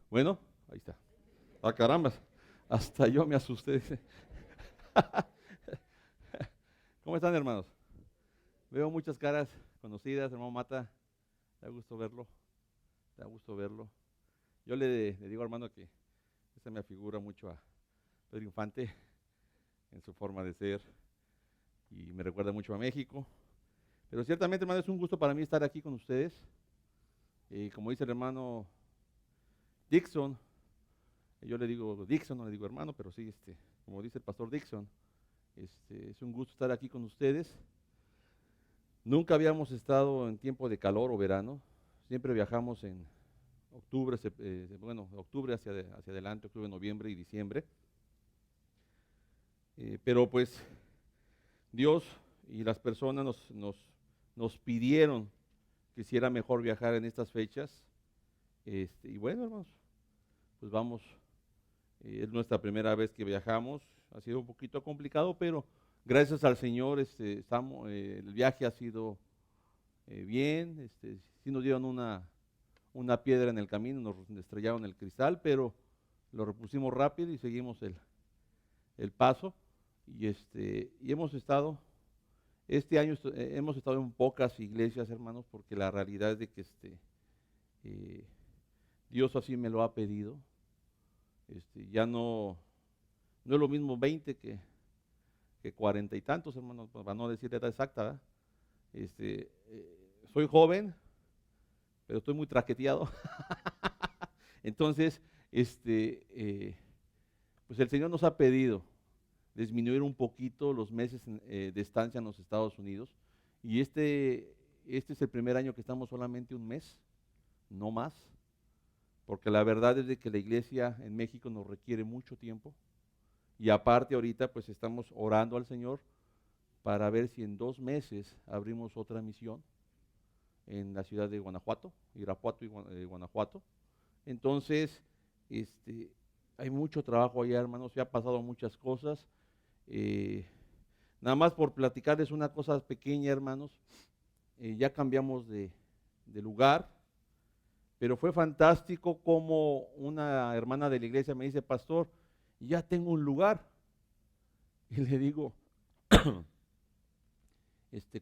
Bueno, ahí está. Ah, caramba, hasta yo me asusté. ¿Cómo están, hermanos? Veo muchas caras conocidas, hermano Mata. Da gusto verlo, da gusto verlo. Yo le digo, hermano, que esta me afigura mucho a Pedro Infante en su forma de ser y me recuerda mucho a México. Pero ciertamente, hermano, es un gusto para mí estar aquí con ustedes. Y como dice el hermano Dixon, yo le digo Dixon, no le digo hermano, pero sí, como dice el pastor Dixon, es un gusto estar aquí con ustedes. Nunca habíamos estado en tiempo de calor o verano, siempre viajamos en octubre, octubre hacia adelante, octubre, noviembre y diciembre. Pero pues Dios y las personas nos pidieron que si era mejor viajar en estas fechas. Y bueno, hermanos, pues vamos. Es nuestra primera vez que viajamos, ha sido un poquito complicado, pero gracias al Señor el viaje ha sido bien. Sí nos dieron una piedra en el camino, nos estrellaron el cristal, lo repusimos rápido y seguimos el paso. Y hemos estado, este año hemos estado en pocas iglesias, hermanos, porque la realidad es de que eh, Dios así me lo ha pedido. Ya no es lo mismo 20 que 40 y tantos, hermanos, para no decir la edad exacta, ¿verdad? Soy joven, pero estoy muy traqueteado. Entonces, pues el Señor nos ha pedido disminuir un poquito los meses de estancia en los Estados Unidos. Y este es el primer año que estamos solamente un mes, no más, porque la verdad es de que la iglesia en México nos requiere mucho tiempo. Y aparte ahorita pues estamos orando al Señor para ver si en 2 meses abrimos otra misión en la ciudad de Guanajuato, Irapuato y Guanajuato. Entonces, hay mucho trabajo allá, hermanos, se ha pasado muchas cosas. Eh, Nada más por platicarles una cosa pequeña, hermanos, ya cambiamos de lugar, pero fue fantástico como una hermana de la iglesia me dice, pastor, ya tengo un lugar. Y le digo,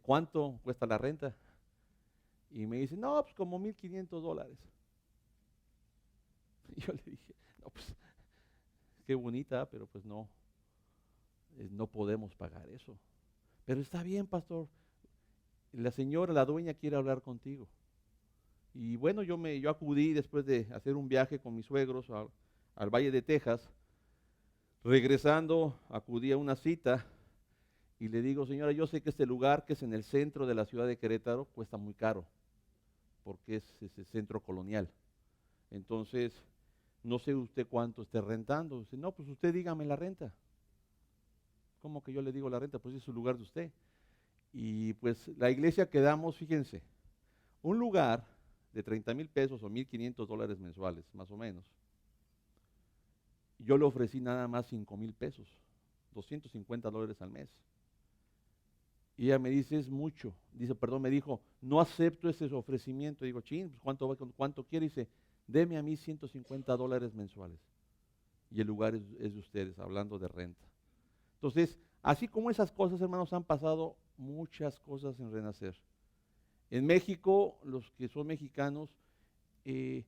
¿cuánto cuesta la renta? Y me dice, no, pues como $1,500. Y yo le dije, no, pues qué bonita, pero pues no, no podemos pagar eso. Pero está bien, pastor, la señora, la dueña quiere hablar contigo. Y bueno, yo acudí después de hacer un viaje con mis suegros al Valle de Texas. Regresando, acudí a una cita y le digo, señora, yo sé que este lugar que es en el centro de la ciudad de Querétaro cuesta muy caro, porque es ese centro colonial. Entonces, no sé usted cuánto esté rentando. Dice, no, pues usted dígame la renta. ¿Cómo que yo le digo la renta? Pues es el lugar de usted. Y pues la iglesia quedamos, fíjense, un lugar de 30,000 pesos o $1,500 mensuales, más o menos. Yo le ofrecí nada más 5,000 pesos, $250 al mes. Y ella me dice, es mucho. Dice, perdón, me dijo, no acepto ese ofrecimiento. Digo, chin, pues ¿cuánto quiere? Dice, deme a mí $150 mensuales. Y el lugar es de ustedes, hablando de renta. Entonces, así como esas cosas, hermanos, han pasado muchas cosas en Renacer. En México, los que son mexicanos, eh,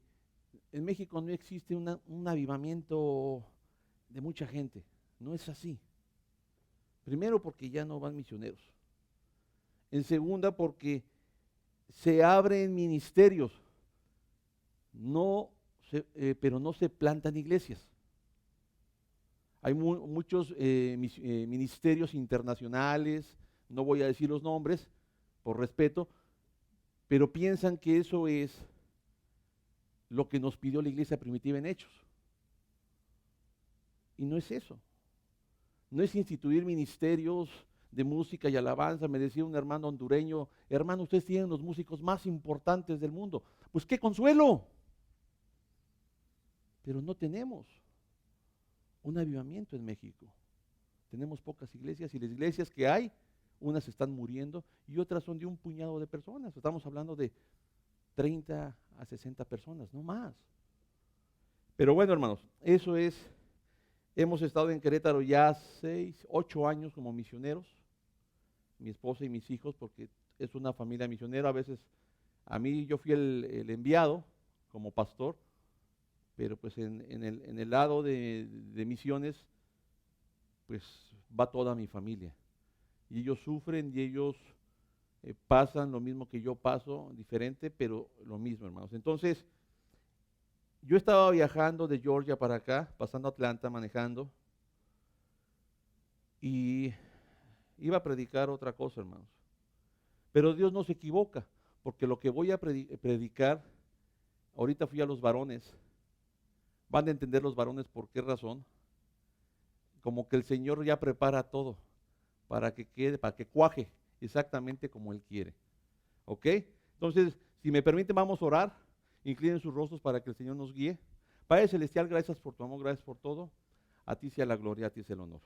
en México no existe un avivamiento de mucha gente. No es así. Primero, porque ya no van misioneros. En segunda, porque se abren ministerios, pero no se plantan iglesias. Hay muchos ministerios internacionales, no voy a decir los nombres por respeto, pero piensan que eso es lo que nos pidió la iglesia primitiva en Hechos. Y no es eso. No es instituir ministerios de música y alabanza. Me decía un hermano hondureño, hermano, ustedes tienen los músicos más importantes del mundo. Pues qué consuelo. Pero no tenemos un avivamiento en México. Tenemos pocas iglesias y las iglesias que hay, unas están muriendo y otras son de un puñado de personas. Estamos hablando de 30 a 60 personas, no más. Pero bueno, hermanos, eso es, hemos estado en Querétaro ya 8 años como misioneros, mi esposa y mis hijos, porque es una familia misionera. A veces a mí yo fui el enviado como pastor, pero pues en el lado de misiones, pues va toda mi familia. Y ellos sufren y ellos pasan lo mismo que yo paso, diferente, pero lo mismo, hermanos. Entonces, yo estaba viajando de Georgia para acá, pasando a Atlanta, manejando, y iba a predicar otra cosa, hermanos. Pero Dios no se equivoca, porque lo que voy a predicar, ahorita fui a los varones, van a entender los varones por qué razón, como que el Señor ya prepara todo para que quede, para que cuaje exactamente como Él quiere. ¿Ok? Entonces, si me permiten, vamos a orar. Inclinen sus rostros para que el Señor nos guíe. Padre Celestial, gracias por tu amor, gracias por todo. A ti sea la gloria, a ti sea el honor.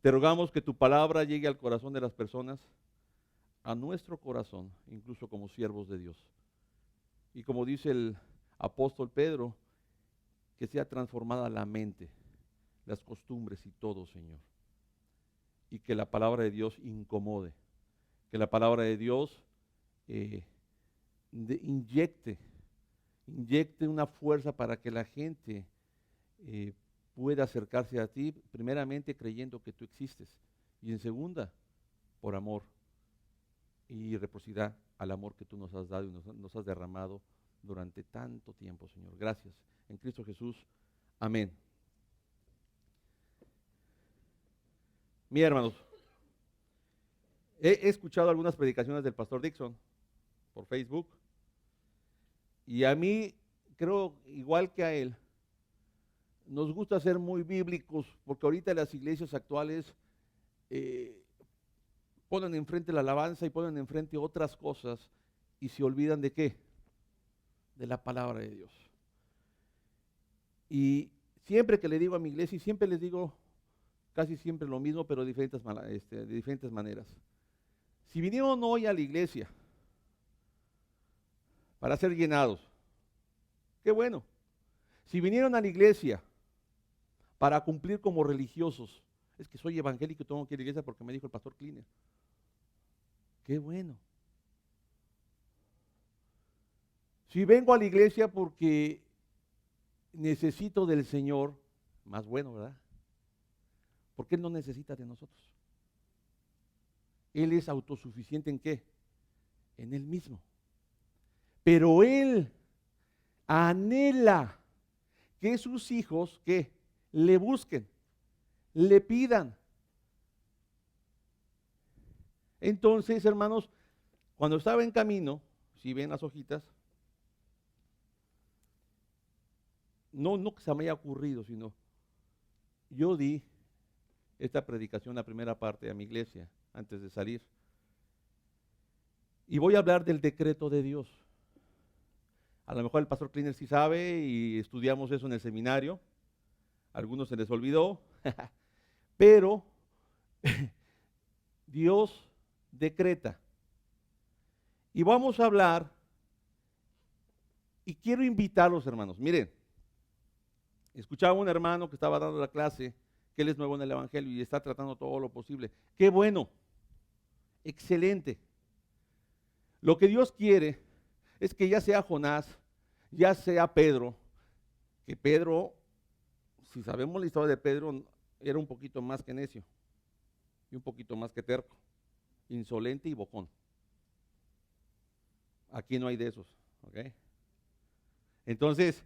Te rogamos que tu palabra llegue al corazón de las personas, a nuestro corazón, incluso como siervos de Dios. Y como dice el apóstol Pedro, que sea transformada la mente, las costumbres y todo, Señor. Y que la palabra de Dios incomode, que la palabra de Dios inyecte una fuerza para que la gente pueda acercarse a ti, primeramente creyendo que tú existes, y en segunda, por amor y reciprocidad al amor que tú nos has dado y nos has derramado durante tanto tiempo, Señor. Gracias. En Cristo Jesús. Amén. Mira, hermanos, he escuchado algunas predicaciones del pastor Dixon por Facebook, y a mí, creo, igual que a él, nos gusta ser muy bíblicos, porque ahorita las iglesias actuales ponen enfrente la alabanza y ponen enfrente otras cosas y se olvidan de qué, de la palabra de Dios. Y siempre que le digo a mi iglesia, y siempre les digo casi siempre lo mismo, pero de diferentes maneras. Si vinieron hoy a la iglesia para ser llenados, qué bueno. Si vinieron a la iglesia para cumplir como religiosos, es que soy evangélico y tengo que ir a la iglesia porque me dijo el pastor Cleaner, qué bueno. Si vengo a la iglesia porque necesito del Señor, más bueno, ¿verdad? Porque Él no necesita de nosotros. Él es autosuficiente ¿en qué? En Él mismo. Pero Él anhela que sus hijos, ¿qué? Le busquen, le pidan. Entonces, hermanos, cuando estaba en camino, si ven las hojitas, no que se me haya ocurrido, sino yo di esta predicación, la primera parte a mi iglesia, antes de salir. Y voy a hablar del decreto de Dios. A lo mejor el pastor Cleaner sí sabe y estudiamos eso en el seminario. A algunos se les olvidó, pero Dios decreta. Y vamos a hablar, y quiero invitarlos, hermanos. Miren, escuchaba a un hermano que estaba dando la clase, que él es nuevo en el Evangelio y está tratando todo lo posible. ¡Qué bueno! Excelente. Lo que Dios quiere es que ya sea Jonás, ya sea Pedro, que Pedro, si sabemos la historia de Pedro, era un poquito más que necio y un poquito más que terco, insolente y bocón. Aquí no hay de esos, ¿ok? Entonces,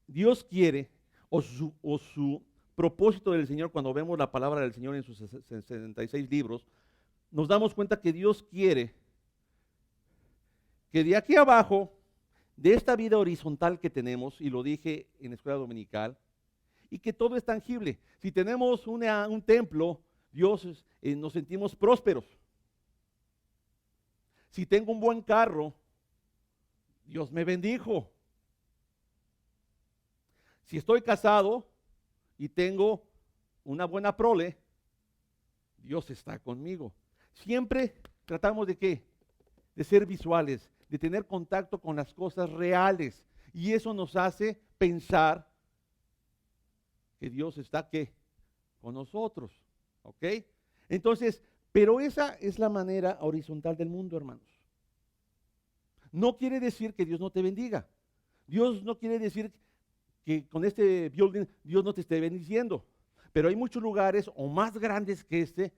Dios quiere, o su propósito del Señor, cuando vemos la palabra del Señor en sus 66 libros, nos damos cuenta que Dios quiere que de aquí abajo, de esta vida horizontal que tenemos, y lo dije en escuela dominical, y que todo es tangible. Si tenemos un templo, Dios nos sentimos prósperos. Si tengo un buen carro, Dios me bendijo. Si estoy casado y tengo una buena prole, Dios está conmigo. Siempre tratamos de ¿qué? De ser visuales, de tener contacto con las cosas reales. Y eso nos hace pensar que Dios está, ¿qué? Con nosotros, ¿ok? Entonces, pero esa es la manera horizontal del mundo, hermanos. No quiere decir que Dios no te bendiga. Dios no quiere decir que con este building Dios no te esté bendiciendo. Pero hay muchos lugares o más grandes que este,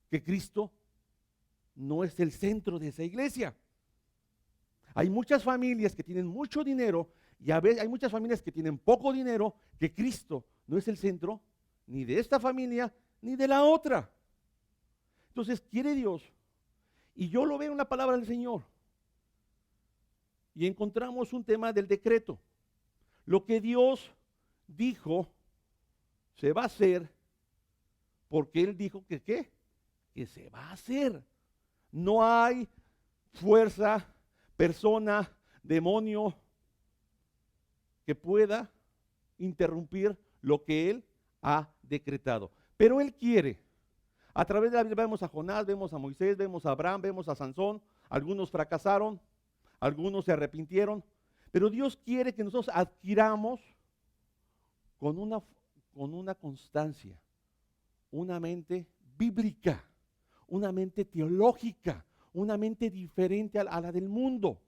que Cristo no es el centro de esa iglesia. Hay muchas familias que tienen mucho dinero y a veces hay muchas familias que tienen poco dinero, que Cristo no es el centro ni de esta familia ni de la otra. Entonces quiere Dios, y yo lo veo en la palabra del Señor, y encontramos un tema del decreto. Lo que Dios dijo se va a hacer porque Él dijo que ¿qué? Que se va a hacer. No hay fuerza, persona, demonio que pueda interrumpir lo que Él ha decretado. Pero Él quiere. A través de la Biblia vemos a Jonás, vemos a Moisés, vemos a Abraham, vemos a Sansón. Algunos fracasaron, algunos se arrepintieron. Pero Dios quiere que nosotros adquiramos con una constancia, una mente bíblica, una mente teológica, una mente diferente a la del mundo.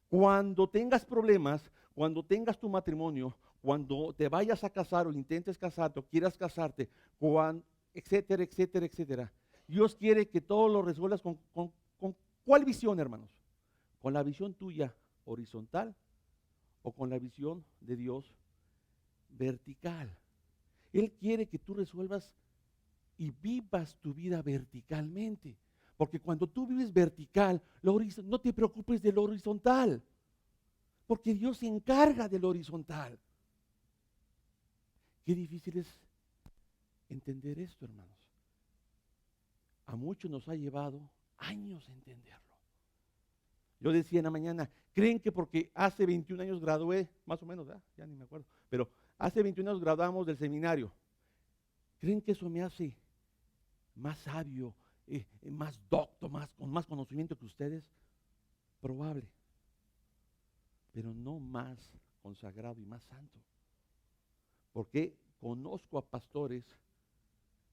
Cuando tengas problemas, cuando tengas tu matrimonio, cuando te vayas a casar o intentes casarte o quieras casarte, etcétera, etcétera, etcétera, Dios quiere que todo lo resuelvas con ¿cuál visión, hermanos? ¿Con la visión tuya horizontal o con la visión de Dios vertical? Él quiere que tú resuelvas y vivas tu vida verticalmente. Porque cuando tú vives vertical, no te preocupes de lo horizontal. Porque Dios se encarga de lo horizontal. Qué difícil es entender esto, hermanos. A muchos nos ha llevado años entenderlo. Yo decía en la mañana, ¿creen que porque hace 21 años gradué, más o menos, ¿verdad? Ya ni me acuerdo, pero hace 21 años graduamos del seminario? ¿Creen que eso me hace más sabio, más docto, con más conocimiento que ustedes? Probable, pero no más consagrado y más santo. Porque conozco a pastores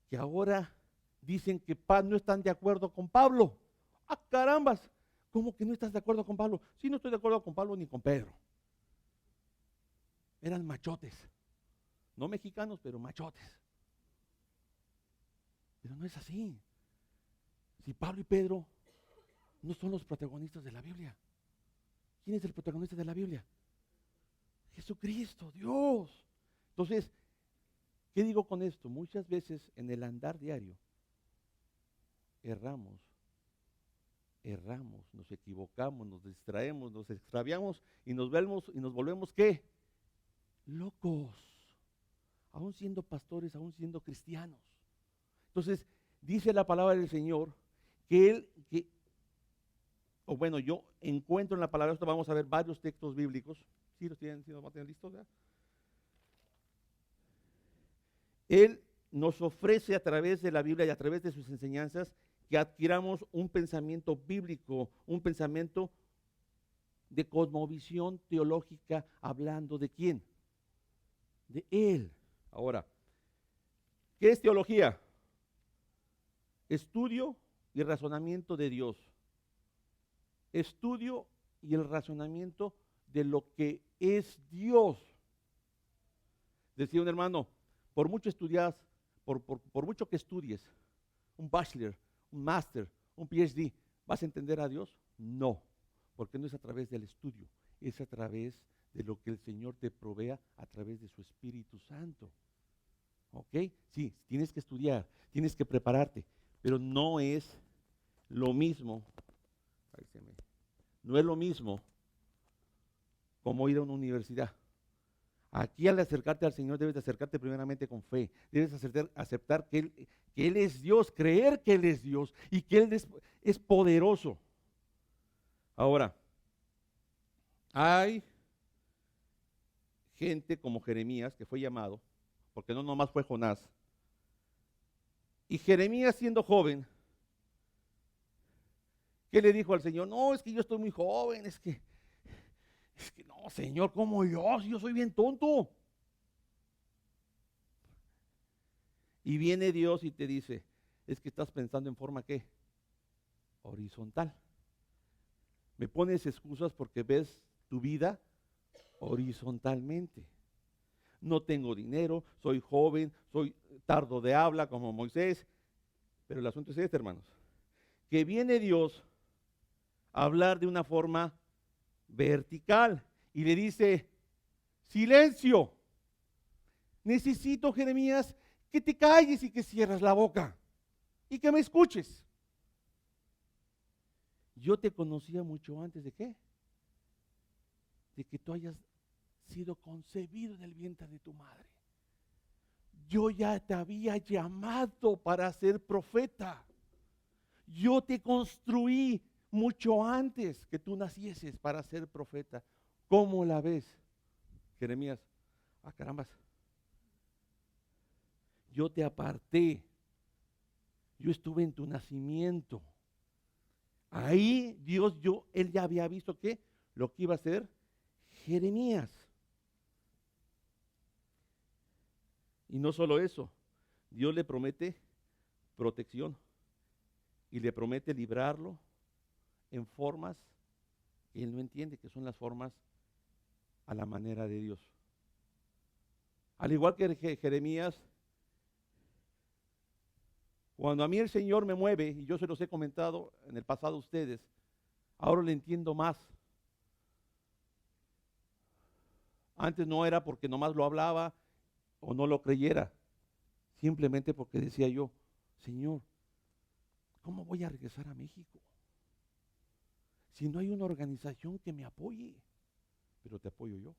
que ahora dicen que no están de acuerdo con Pablo. ¡Ah, carambas! ¿Cómo que no estás de acuerdo con Pablo? Sí, no estoy de acuerdo con Pablo ni con Pedro. Eran machotes. No mexicanos, pero machotes. Pero no es así. Si Pablo y Pedro no son los protagonistas de la Biblia. ¿Quién es el protagonista de la Biblia? Jesucristo, Dios. Entonces, ¿qué digo con esto? Muchas veces en el andar diario erramos, nos equivocamos, nos distraemos, nos extraviamos y nos volvemos ¿qué? Locos. Aún siendo pastores, aún siendo cristianos. Entonces, dice la palabra del Señor yo encuentro en la palabra, esto vamos a ver varios textos bíblicos. ¿Sí los tienen? ¿Sí los van a tener listos? ¿Verdad? Él nos ofrece a través de la Biblia y a través de sus enseñanzas que adquiramos un pensamiento bíblico, un pensamiento de cosmovisión teológica, hablando de quién, de Él. Ahora, ¿qué es teología? Estudio y razonamiento de Dios. Estudio y el razonamiento de lo que es Dios. Decía un hermano, por mucho que estudies, un bachelor, un master, un PhD, ¿vas a entender a Dios? No, porque no es a través del estudio, es a través de lo que el Señor te provea a través de su Espíritu Santo. ¿Ok? Sí, tienes que estudiar, tienes que prepararte, pero no es lo mismo, no es lo mismo como ir a una universidad. Aquí al acercarte al Señor debes de acercarte primeramente con fe, debes aceptar que Él es Dios, creer que Él es Dios y que Él es poderoso. Ahora, hay gente como Jeremías que fue llamado, porque no nomás fue Jonás, y Jeremías siendo joven, ¿qué le dijo al Señor? No, es que yo estoy muy joven, es que Es que no, Señor, ¿cómo yo? Si yo soy bien tonto. Y viene Dios y te dice, es que estás pensando en forma ¿qué? Horizontal. Me pones excusas porque ves tu vida horizontalmente. No tengo dinero, soy joven, soy tardo de habla como Moisés. Pero el asunto es este, hermanos, que viene Dios a hablar de una forma vertical y le dice, silencio, necesito, Jeremías, que te calles y que cierres la boca y que me escuches. Yo te conocía mucho antes de qué? De que tú hayas sido concebido en el vientre de tu madre. Yo ya te había llamado para ser profeta. Yo te construí mucho antes que tú nacieses para ser profeta. ¿Cómo la ves, Jeremías? Ah, carambas. Yo te aparté. Yo estuve en tu nacimiento. Ahí él ya había visto que lo que iba a hacer Jeremías. Y no solo eso, Dios le promete protección y le promete librarlo en formas que él no entiende, que son las formas a la manera de Dios. Al igual que Jeremías, cuando a mí el Señor me mueve, y yo se los he comentado en el pasado a ustedes, ahora le entiendo más. Antes no era porque nomás lo hablaba o no lo creyera, simplemente porque decía yo, Señor, ¿cómo voy a regresar a México? Si no hay una organización que me apoye, pero te apoyo yo.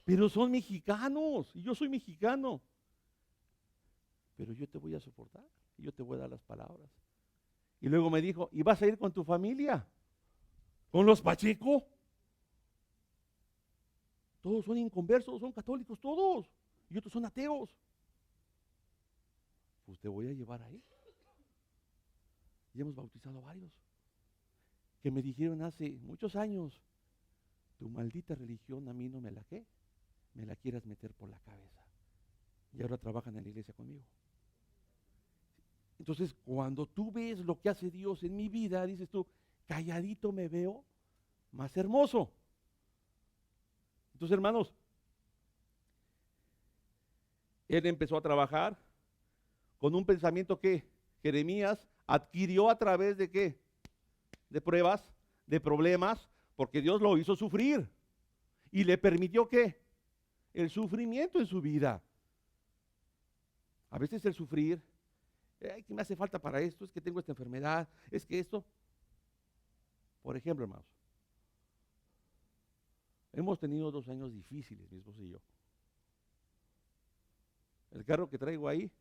Pero son mexicanos y yo soy mexicano. Pero yo te voy a soportar y yo te voy a dar las palabras. Y luego me dijo, ¿y vas a ir con tu familia? ¿Con los Pacheco? Todos son inconversos, son católicos todos. Y otros son ateos. Pues te voy a llevar ahí. Y hemos bautizado a varios. Que me dijeron hace muchos años, tu maldita religión a mí no me la qué, me la quieras meter por la cabeza. Y ahora trabajan en la iglesia conmigo. Entonces, cuando tú ves lo que hace Dios en mi vida, dices tú, calladito me veo más hermoso. Entonces, hermanos, él empezó a trabajar con un pensamiento que Jeremías adquirió a través de qué? De pruebas, de problemas, porque Dios lo hizo sufrir y le permitió qué? El sufrimiento en su vida. A veces el sufrir, ¿qué me hace falta para esto? Es que tengo esta enfermedad, es que esto. Por ejemplo, hermanos, hemos tenido 2 años difíciles, mi esposa y yo. El carro que traigo ahí,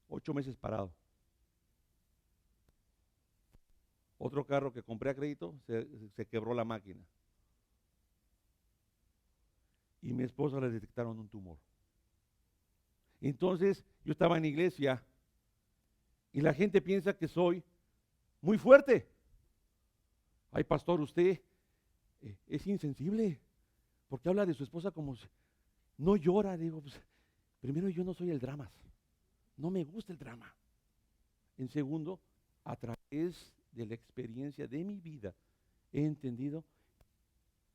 8 meses parado. Otro carro que compré a crédito, se quebró la máquina. Y mi esposa le detectaron un tumor. Entonces, yo estaba en la iglesia y la gente piensa que soy muy fuerte. Ay, pastor, usted es insensible, porque habla de su esposa como si no llora. Digo, pues, primero, yo no soy el drama, no me gusta el drama. En segundo, a través de la experiencia de mi vida, he entendido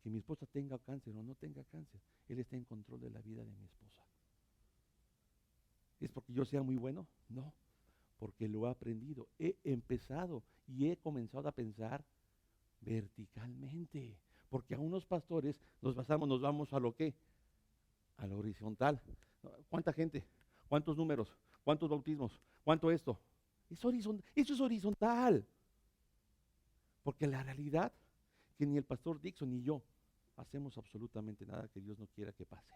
que mi esposa tenga cáncer o no tenga cáncer, Él está en control de la vida de mi esposa. ¿Es porque yo sea muy bueno? No, porque lo he aprendido, he empezado y he comenzado a pensar verticalmente, porque a unos pastores nos vamos a lo que, a lo horizontal. ¿Cuánta gente? ¿Cuántos números? ¿Cuántos bautismos? ¿Cuánto esto? Eso es horizontal, porque la realidad que ni el pastor Dixon ni yo hacemos absolutamente nada que Dios no quiera que pase.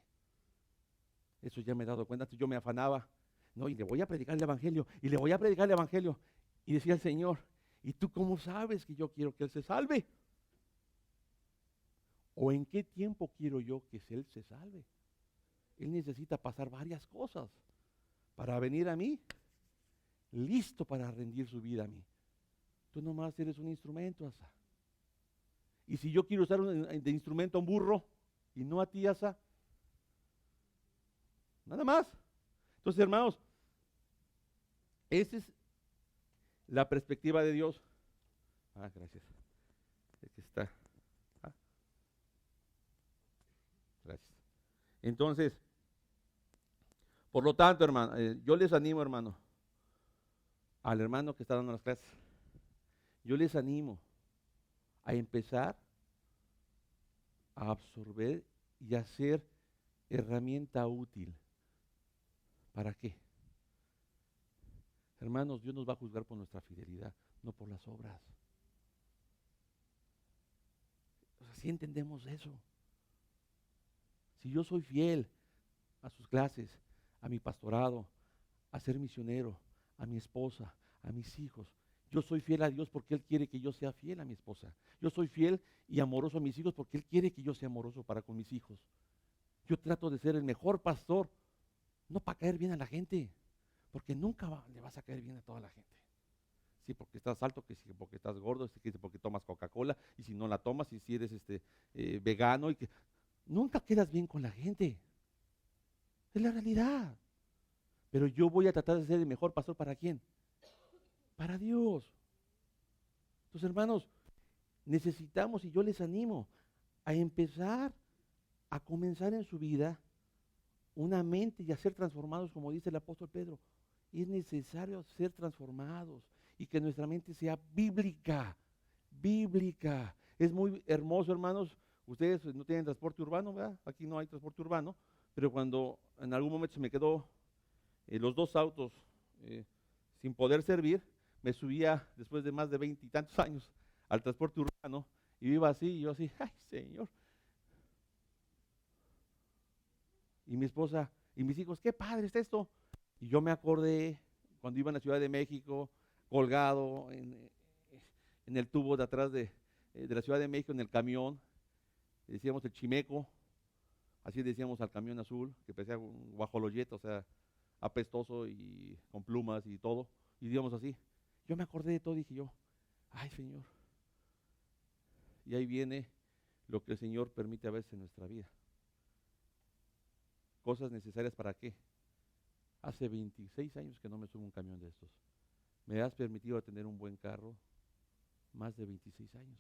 Eso ya me he dado cuenta. Antes yo me afanaba, no, y le voy a predicar el evangelio, y le voy a predicar el evangelio, y decía el Señor, ¿y tú cómo sabes que yo quiero que Él se salve? ¿O en qué tiempo quiero yo que Él se salve? Él necesita pasar varias cosas para venir a mí, listo para rendir su vida a mí. Tú nomás eres un instrumento, Asa. Y si yo quiero usar de instrumento a un burro y no a ti, Asa, nada más. Entonces, hermanos, esa es la perspectiva de Dios. Gracias. Aquí está. Gracias. Entonces, por lo tanto, hermano, yo les animo, hermano, al hermano que está dando las clases, yo les animo a empezar a absorber y a ser herramienta útil. ¿Para qué? Hermanos, Dios nos va a juzgar por nuestra fidelidad, no por las obras. O sea, ¿sí entendemos eso? Si yo soy fiel a sus clases, a mi pastorado, a ser misionero, a mi esposa, a mis hijos, yo soy fiel a Dios porque Él quiere que yo sea fiel a mi esposa. Yo soy fiel y amoroso a mis hijos porque Él quiere que yo sea amoroso para con mis hijos. Yo trato de ser el mejor pastor, no para caer bien a la gente, porque nunca le vas a caer bien a toda la gente. Sí, porque estás alto, que sí, porque estás gordo, que sí, porque tomas Coca-Cola, y si no la tomas, y si eres vegano, y que nunca quedas bien con la gente. Es la realidad. Pero yo voy a tratar de ser el mejor pastor ¿para quién? Para Dios. Entonces, hermanos, necesitamos, y yo les animo, a empezar a comenzar en su vida una mente y a ser transformados, como dice el apóstol Pedro. Es necesario ser transformados y que nuestra mente sea bíblica, bíblica. Es muy hermoso, hermanos. Ustedes no tienen transporte urbano, ¿verdad? Aquí no hay transporte urbano, pero cuando en algún momento se me quedó los dos autos sin poder servir, me subía después de más de 20 y tantos años al transporte urbano y iba así, y yo así, ay Señor. Y mi esposa y mis hijos, qué padre está esto. Y yo me acordé cuando iba a la Ciudad de México, colgado en el tubo de atrás de la Ciudad de México, en el camión, decíamos el chimeco, así decíamos al camión azul, que parecía un guajoloyeta, o sea, apestoso y con plumas y todo, y digamos así. Yo me acordé de todo y dije yo, ay Señor. Y ahí viene lo que el Señor permite a veces en nuestra vida. Cosas necesarias ¿para qué? Hace 26 años que no me subo a un camión de estos. Me has permitido tener un buen carro más de 26 años.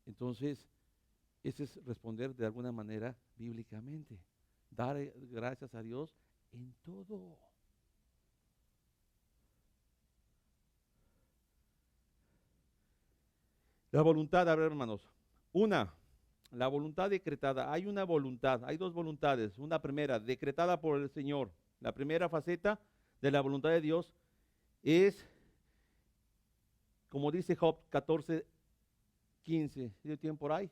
Entonces, ese es responder de alguna manera bíblicamente. Dar gracias a Dios en todo. La voluntad, a ver hermanos. La voluntad decretada. Hay una voluntad, hay dos voluntades. Una primera, decretada por el Señor. La primera faceta de la voluntad de Dios es, como dice Job 14:15. ¿Tiene tiempo por ahí?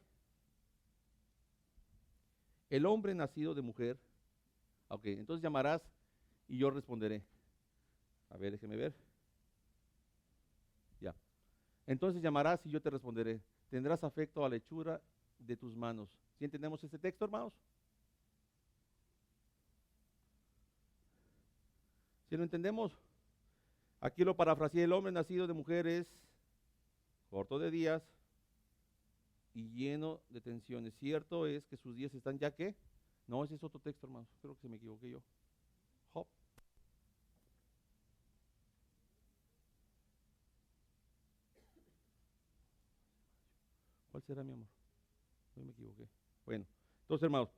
El hombre nacido de mujer. Ok, entonces llamarás y yo responderé. A ver, déjeme ver. Ya. Entonces llamarás y yo te responderé. Tendrás afecto a la hechura de tus manos. ¿Sí entendemos este texto, hermanos? ¿Sí lo entendemos? Aquí lo parafraseé, el hombre nacido de mujer es corto de días y lleno de tensiones. Cierto es que sus días están ya que, no, ese es otro texto, hermanos, creo que se me equivoqué yo. Job. ¿Cuál será, mi amor? Yo me equivoqué. Bueno, entonces, hermanos,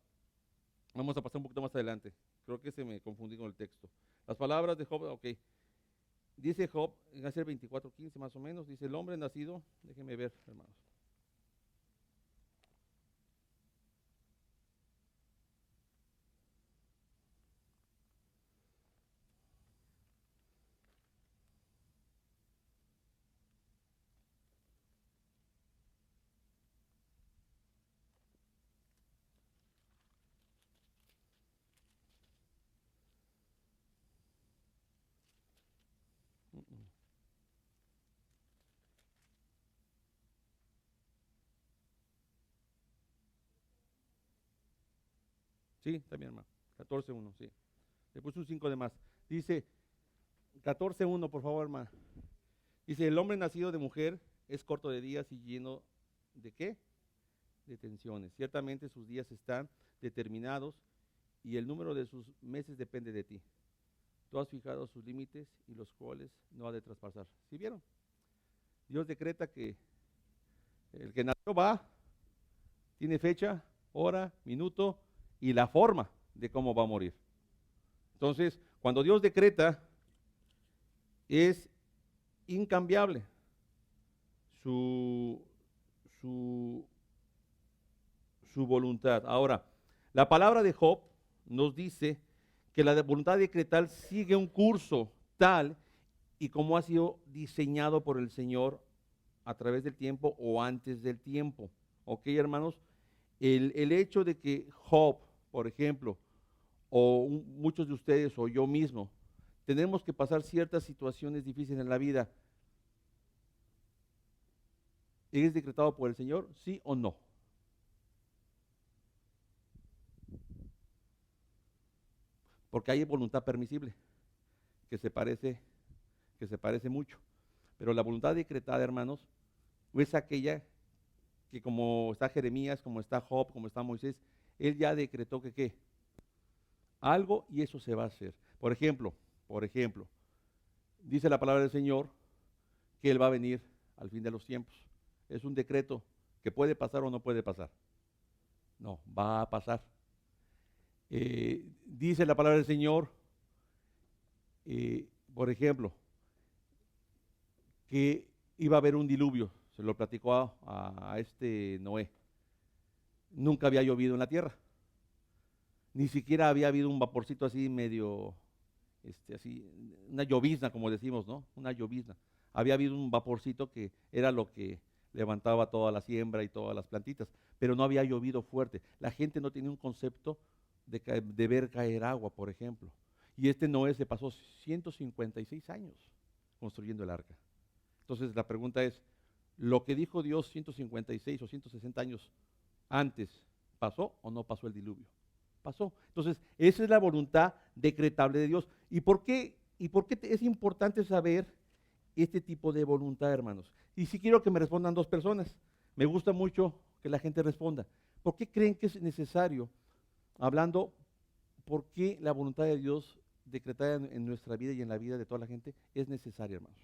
vamos a pasar un poquito más adelante. Creo que se me confundí con el texto. Las palabras de Job, ok. Dice Job, en Génesis 24:15 más o menos, dice el hombre nacido, déjenme ver, hermanos. Mm, mm. Sí, también, hermano. 14:1, sí. Le puse un 5 de más. Dice 14:1, por favor, hermano. Dice, el hombre nacido de mujer es corto de días y lleno ¿de qué? De tensiones. Ciertamente sus días están determinados y el número de sus meses depende de ti. Tú has fijado sus límites y los cuales no ha de traspasar. ¿Sí vieron? Dios decreta que el que nació va, tiene fecha, hora, minuto y la forma de cómo va a morir. Entonces, cuando Dios decreta, es incambiable su voluntad. Ahora, la palabra de Job nos dice que la voluntad decretal sigue un curso tal y como ha sido diseñado por el Señor a través del tiempo o antes del tiempo. ¿Ok, hermanos? El hecho de que Job, por ejemplo, o muchos de ustedes o yo mismo, tenemos que pasar ciertas situaciones difíciles en la vida, ¿es decretado por el Señor? ¿Sí o no? Porque hay voluntad permisible, que se parece mucho. Pero la voluntad decretada, hermanos, es aquella que como está Jeremías, como está Job, como está Moisés, él ya decretó que ¿qué? Algo y eso se va a hacer. Por ejemplo, dice la palabra del Señor que Él va a venir al fin de los tiempos. Es un decreto que puede pasar o no puede pasar. No, va a pasar. Dice la palabra del Señor, por ejemplo, que iba a haber un diluvio. Se lo platicó a este Noé. Nunca había llovido en la tierra. Ni siquiera había habido un vaporcito así medio, así, una llovizna, como decimos, ¿no? Una llovizna. Había habido un vaporcito que era lo que levantaba toda la siembra y todas las plantitas, pero no había llovido fuerte. La gente no tenía un concepto de ver caer agua, por ejemplo. Y este Noé se pasó 156 años construyendo el arca. Entonces la pregunta es, ¿lo que dijo Dios 156 o 160 años antes, pasó o no pasó el diluvio? Pasó. Entonces, esa es la voluntad decretable de Dios. ¿Y por qué es importante saber este tipo de voluntad, hermanos? Y sí quiero que me respondan dos personas. Me gusta mucho que la gente responda. ¿Por qué creen que es necesario, hablando, por qué la voluntad de Dios decretada en nuestra vida y en la vida de toda la gente es necesaria, hermanos?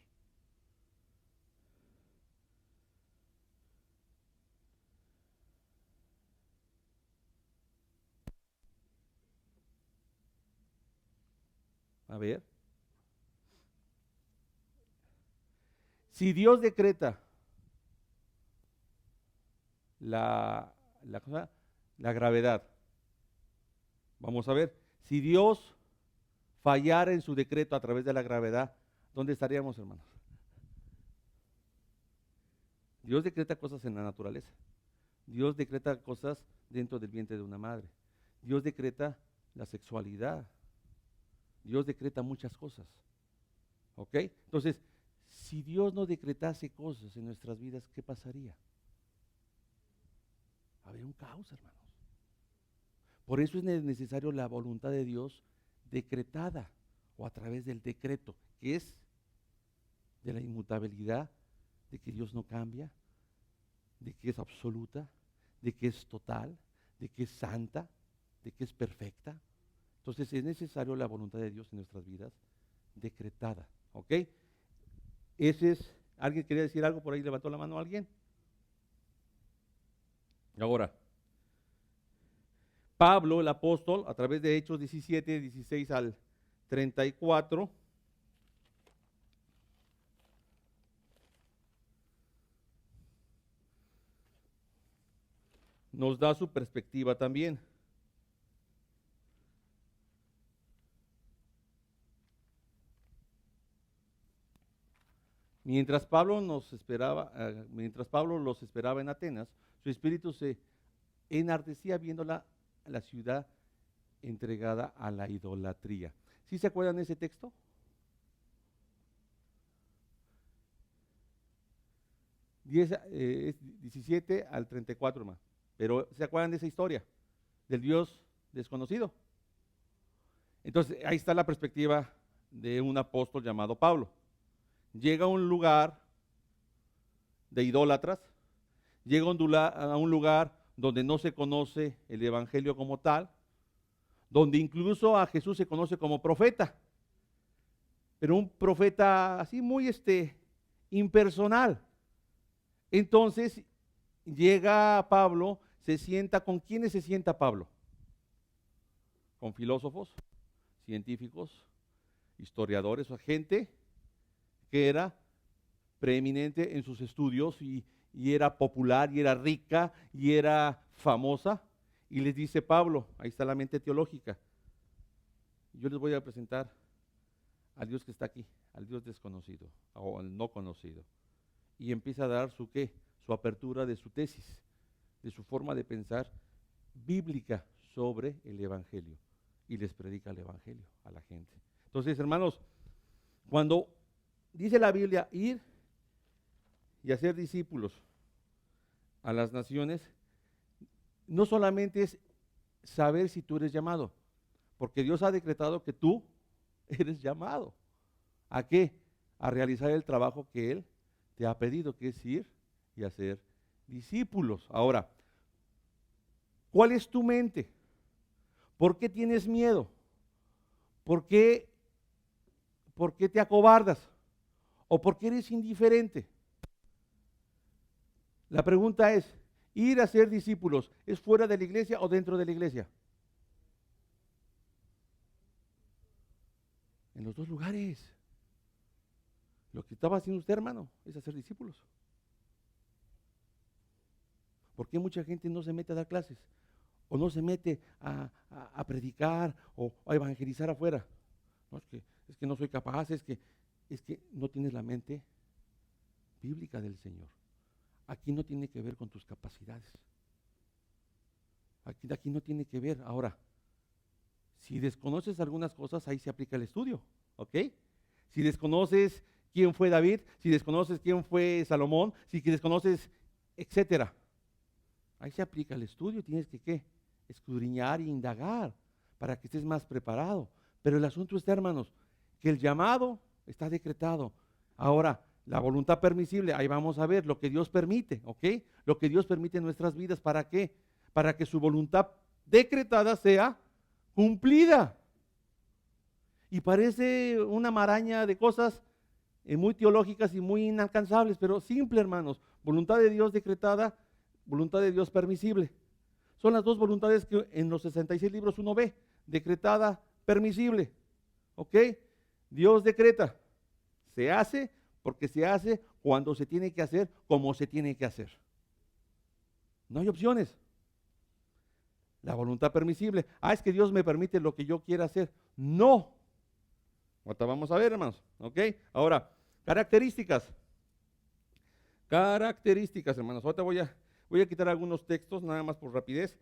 A ver. Si Dios decreta la, la gravedad, vamos a ver, si Dios fallara en su decreto a través de la gravedad, ¿dónde estaríamos, hermanos? Dios decreta cosas en la naturaleza. Dios decreta cosas dentro del vientre de una madre. Dios decreta la sexualidad. Dios decreta muchas cosas. ¿Ok? Entonces, si Dios no decretase cosas en nuestras vidas, ¿qué pasaría? Habría un caos, hermanos. Por eso es necesario la voluntad de Dios decretada o a través del decreto, que es de la inmutabilidad, de que Dios no cambia, de que es absoluta, de que es total, de que es santa, de que es perfecta. Entonces es necesario la voluntad de Dios en nuestras vidas decretada. ¿Ok? ¿Alguien quería decir algo por ahí? ¿Levantó la mano alguien? Ahora, Pablo, el apóstol, a través de Hechos 17, 16 al 34, nos da su perspectiva también. Mientras Pablo los esperaba en Atenas, su espíritu se enardecía viendo la ciudad entregada a la idolatría. ¿Sí se acuerdan de ese texto? 17 al 34 más. Pero ¿se acuerdan de esa historia? Del Dios desconocido. Entonces, ahí está la perspectiva de un apóstol llamado Pablo. Llega a un lugar de idólatras, llega a un lugar donde no se conoce el evangelio como tal, donde incluso a Jesús se conoce como profeta, pero un profeta así muy impersonal. Entonces llega Pablo, se sienta. ¿Con quiénes se sienta Pablo? Con filósofos, científicos, historiadores, o gente que era preeminente en sus estudios y era popular y era rica y era famosa. Y les dice Pablo, ahí está la mente teológica, yo les voy a presentar al Dios que está aquí, al Dios desconocido o al no conocido. Y empieza a dar su apertura de su tesis, de su forma de pensar bíblica sobre el evangelio, y les predica el evangelio a la gente. Entonces, hermanos, cuando dice la Biblia ir y hacer discípulos a las naciones, no solamente es saber si tú eres llamado, porque Dios ha decretado que tú eres llamado. ¿A qué? A realizar el trabajo que Él te ha pedido, que es ir y hacer discípulos. Ahora, ¿cuál es tu mente? ¿Por qué tienes miedo? ¿Por qué te acobardas? ¿O por qué eres indiferente? La pregunta es, ¿ir a ser discípulos es fuera de la iglesia o dentro de la iglesia? En los dos lugares. Lo que estaba haciendo usted, hermano, es hacer discípulos. ¿Por qué mucha gente no se mete a dar clases? O no se mete a predicar o a evangelizar afuera. No, es que no soy capaz, es que no tienes la mente bíblica del Señor. Aquí no tiene que ver con tus capacidades. Aquí no tiene que ver. Ahora, si desconoces algunas cosas, ahí se aplica el estudio, ¿ok? Si desconoces quién fue David, si desconoces quién fue Salomón, si desconoces, etcétera, ahí se aplica el estudio. Tienes que, ¿qué? Escudriñar e indagar para que estés más preparado. Pero el asunto está, hermanos, que el llamado está decretado. Ahora, la voluntad permisible, ahí vamos a ver lo que Dios permite, ¿ok? Lo que Dios permite en nuestras vidas, ¿para qué? Para que su voluntad decretada sea cumplida. Y parece una maraña de cosas muy teológicas y muy inalcanzables, pero simple, hermanos. Voluntad de Dios decretada, voluntad de Dios permisible. Son las dos voluntades que en los 66 libros uno ve, decretada, permisible. ¿Ok? Dios decreta, se hace porque se hace cuando se tiene que hacer, como se tiene que hacer. No hay opciones. La voluntad permisible, es que Dios me permite lo que yo quiera hacer. No. Ahorita vamos a ver, hermanos. ¿Ok? Ahora, características. Características, hermanos. Ahorita voy a quitar algunos textos, nada más por rapidez.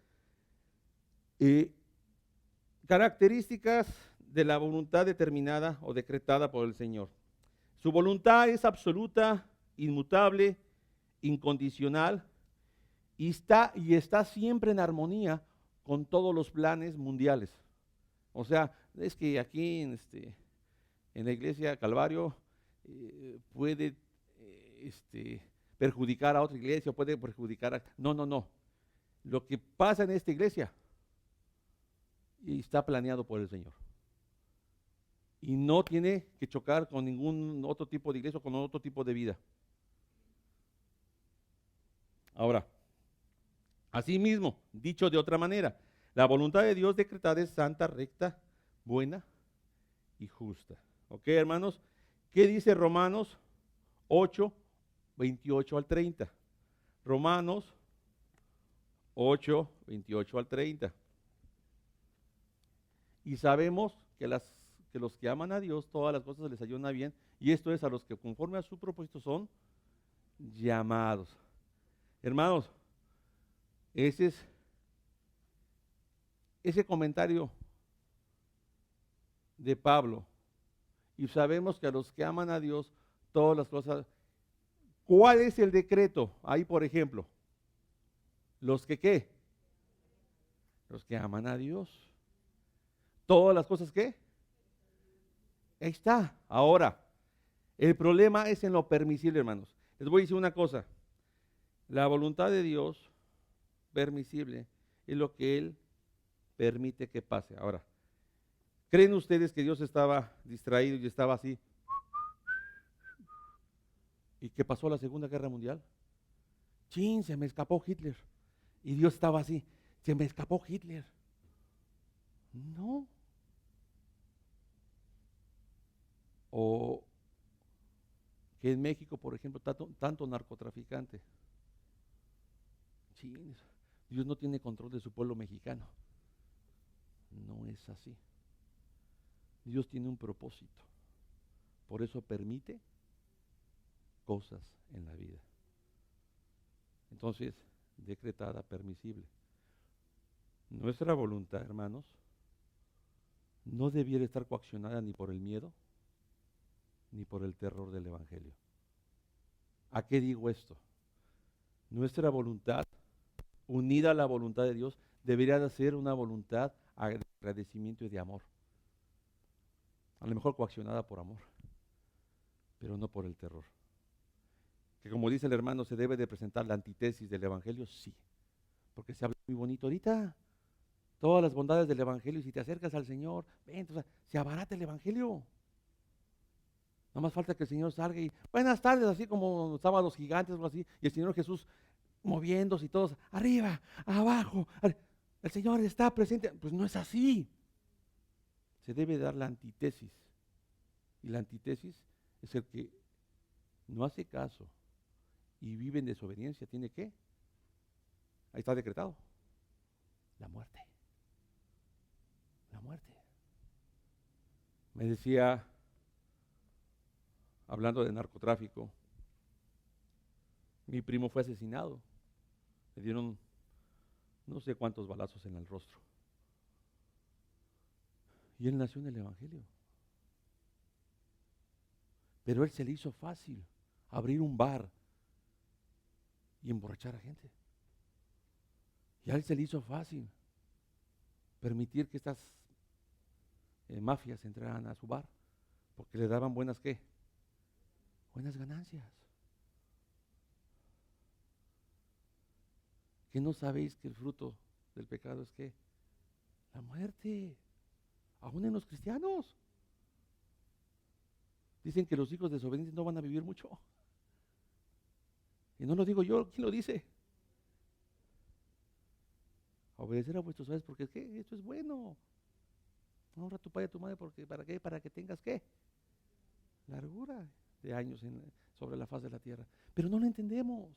Características de la voluntad determinada o decretada por el Señor. Su voluntad es absoluta, inmutable, incondicional y está siempre en armonía con todos los planes mundiales. O sea, es que aquí en la iglesia Calvario puede perjudicar a otra iglesia, puede perjudicar a... No. Lo que pasa en esta iglesia está planeado por el Señor. Y no tiene que chocar con ningún otro tipo de iglesia o con otro tipo de vida. Ahora, asimismo, dicho de otra manera, la voluntad de Dios decretada es santa, recta, buena y justa. ¿Ok, hermanos? ¿Qué dice Romanos 8, 28 al 30? Romanos 8, 28 al 30. Y sabemos que los que aman a Dios, todas las cosas les ayudan a bien, y esto es a los que conforme a su propósito son llamados. Hermanos, ese comentario de Pablo, y sabemos que a los que aman a Dios, todas las cosas. ¿Cuál es el decreto? Ahí, por ejemplo, los que ¿qué? Los que aman a Dios. Todas las cosas ¿qué? Ahí está. Ahora, el problema es en lo permisible, hermanos. Les voy a decir una cosa. La voluntad de Dios permisible es lo que Él permite que pase. Ahora, ¿creen ustedes que Dios estaba distraído y estaba así? ¿Y qué pasó la Segunda Guerra Mundial? ¡Chin! Se me escapó Hitler. Y Dios estaba así, se me escapó Hitler. No. O que en México, por ejemplo, tanto narcotraficante. Chin, Dios no tiene control de su pueblo mexicano. No es así. Dios tiene un propósito. Por eso permite cosas en la vida. Entonces, decretada, permisible. Nuestra voluntad, hermanos, no debiera estar coaccionada ni por el miedo, ni por el terror del Evangelio. ¿A qué digo esto? Nuestra voluntad, unida a la voluntad de Dios, debería de ser una voluntad de agradecimiento y de amor. A lo mejor coaccionada por amor, pero no por el terror. Que como dice el hermano, se debe de presentar la antítesis del Evangelio, sí, porque se habla muy bonito ahorita, todas las bondades del Evangelio, y si te acercas al Señor, ven, entonces, se abarata el Evangelio. No más falta que el Señor salga y, buenas tardes, así como estaban los gigantes o así, y el Señor Jesús moviéndose y todos, arriba, abajo, el Señor está presente. Pues no es así. Se debe dar la antítesis. Y la antítesis es el que no hace caso y vive en desobediencia. ¿Tiene qué? Ahí está decretado. La muerte. La muerte. Me decía, hablando de narcotráfico, mi primo fue asesinado. Le dieron no sé cuántos balazos en el rostro. Y él nació en el Evangelio. Pero él se le hizo fácil abrir un bar y emborrachar a gente. Y a él se le hizo fácil permitir que estas mafias entraran a su bar, porque le daban buenas ¿qué? Buenas ganancias. ¿Que no sabéis que el fruto del pecado es qué? La muerte. Aún en los cristianos. Dicen que los hijos desobedientes no van a vivir mucho. Y no lo digo yo, ¿quién lo dice? Obedecer a vuestros padres porque es que esto es bueno. Honra a tu padre y a tu madre porque ¿para qué? Para que tengas ¿qué? Largura de años sobre la faz de la tierra. Pero no lo entendemos.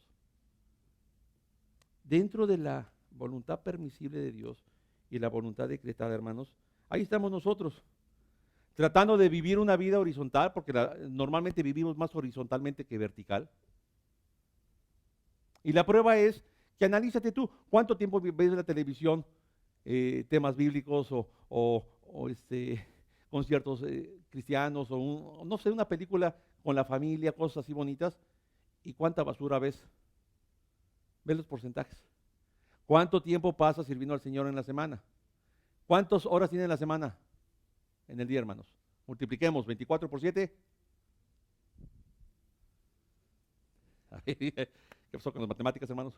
Dentro de la voluntad permisible de Dios y la voluntad decretada, hermanos, ahí estamos nosotros, tratando de vivir una vida horizontal, porque normalmente vivimos más horizontalmente que vertical. Y la prueba es que analízate tú, ¿cuánto tiempo ves en la televisión temas bíblicos o conciertos cristianos o no sé, una película con la familia, cosas así bonitas? ¿Y cuánta basura ves? Ve los porcentajes. ¿Cuánto tiempo pasas sirviendo al Señor en la semana? ¿Cuántas horas tiene en la semana? En el día, hermanos. Multipliquemos 24 por 7. ¿Qué pasó con las matemáticas, hermanos?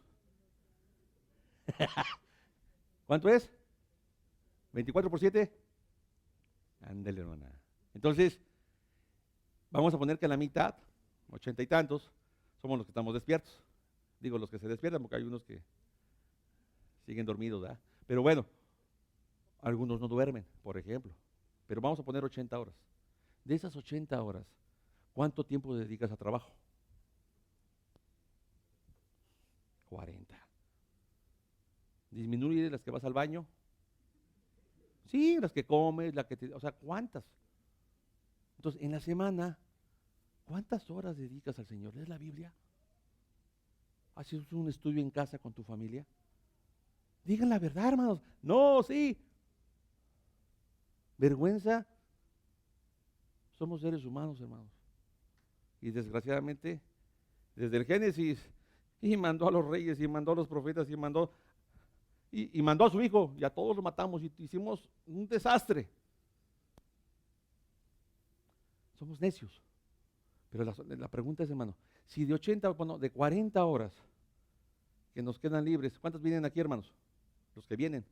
¿Cuánto es? 24 por 7. Ándale, hermana. Entonces, vamos a poner que la mitad, 80 y tantos, somos los que estamos despiertos. Digo, los que se despiertan, porque hay unos que siguen dormidos, ¿verdad? Pero bueno, algunos no duermen, por ejemplo. Pero vamos a poner 80 horas. De esas 80 horas, ¿cuánto tiempo dedicas a trabajo? 40. Disminuye las que vas al baño. Sí, las que comes, o sea, ¿cuántas? Entonces, en la semana, ¿cuántas horas dedicas al Señor? ¿Lees la Biblia? ¿Haces un estudio en casa con tu familia? Digan la verdad, hermanos. No, sí. Vergüenza. Somos seres humanos, hermanos. Y desgraciadamente, desde el Génesis, y mandó a los reyes, y mandó a los profetas, y mandó a su hijo, y a todos lo matamos, y hicimos un desastre. Somos necios. Pero la pregunta es, hermano, si de 80, bueno, de 40 horas, que nos quedan libres. ¿Cuántos vienen aquí, hermanos? Los que vienen.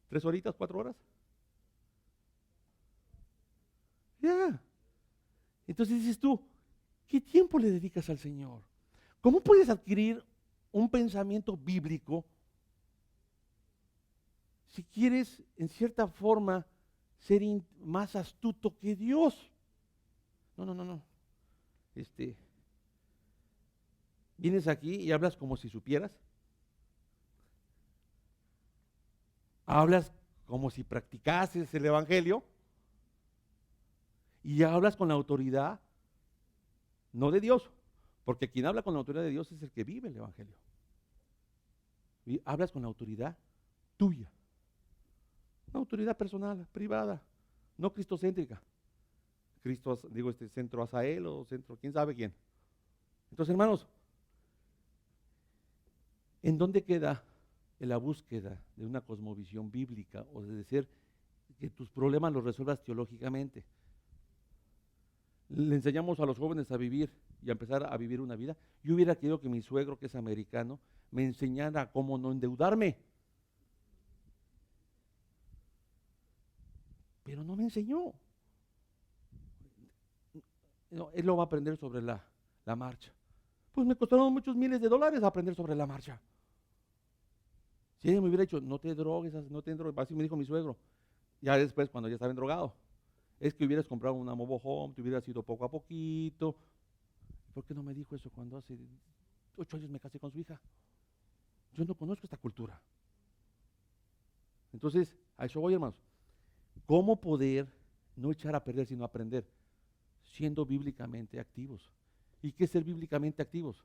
3 horitas, 4 horas. Ya. Entonces dices tú, ¿qué tiempo le dedicas al Señor? ¿Cómo puedes adquirir un pensamiento bíblico si quieres, en cierta forma, ser más astuto que Dios? No. Vienes aquí y hablas como si supieras. Hablas como si practicases el Evangelio. Y hablas con la autoridad, no de Dios, porque quien habla con la autoridad de Dios es el que vive el Evangelio. Y hablas con la autoridad tuya. Una autoridad personal, privada, no cristocéntrica. Centro Asael o centro, quién sabe quién. Entonces, hermanos, ¿en dónde queda en la búsqueda de una cosmovisión bíblica o de decir que tus problemas los resuelvas teológicamente? Le enseñamos a los jóvenes a vivir y a empezar a vivir una vida. Yo hubiera querido que mi suegro, que es americano, me enseñara cómo no endeudarme. Pero no me enseñó. No, él lo va a aprender sobre la marcha. Pues me costaron muchos miles de dólares aprender sobre la marcha. Si ella me hubiera dicho, no te drogues, así me dijo mi suegro. Ya después, cuando ya estaba drogado, es que hubieras comprado una mobile home, te hubieras ido poco a poquito. ¿Por qué no me dijo eso cuando hace 8 años me casé con su hija? Yo no conozco esta cultura. Entonces, a eso voy, hermanos. ¿Cómo poder no echar a perder, sino aprender? Siendo bíblicamente activos. ¿Y qué es ser bíblicamente activos?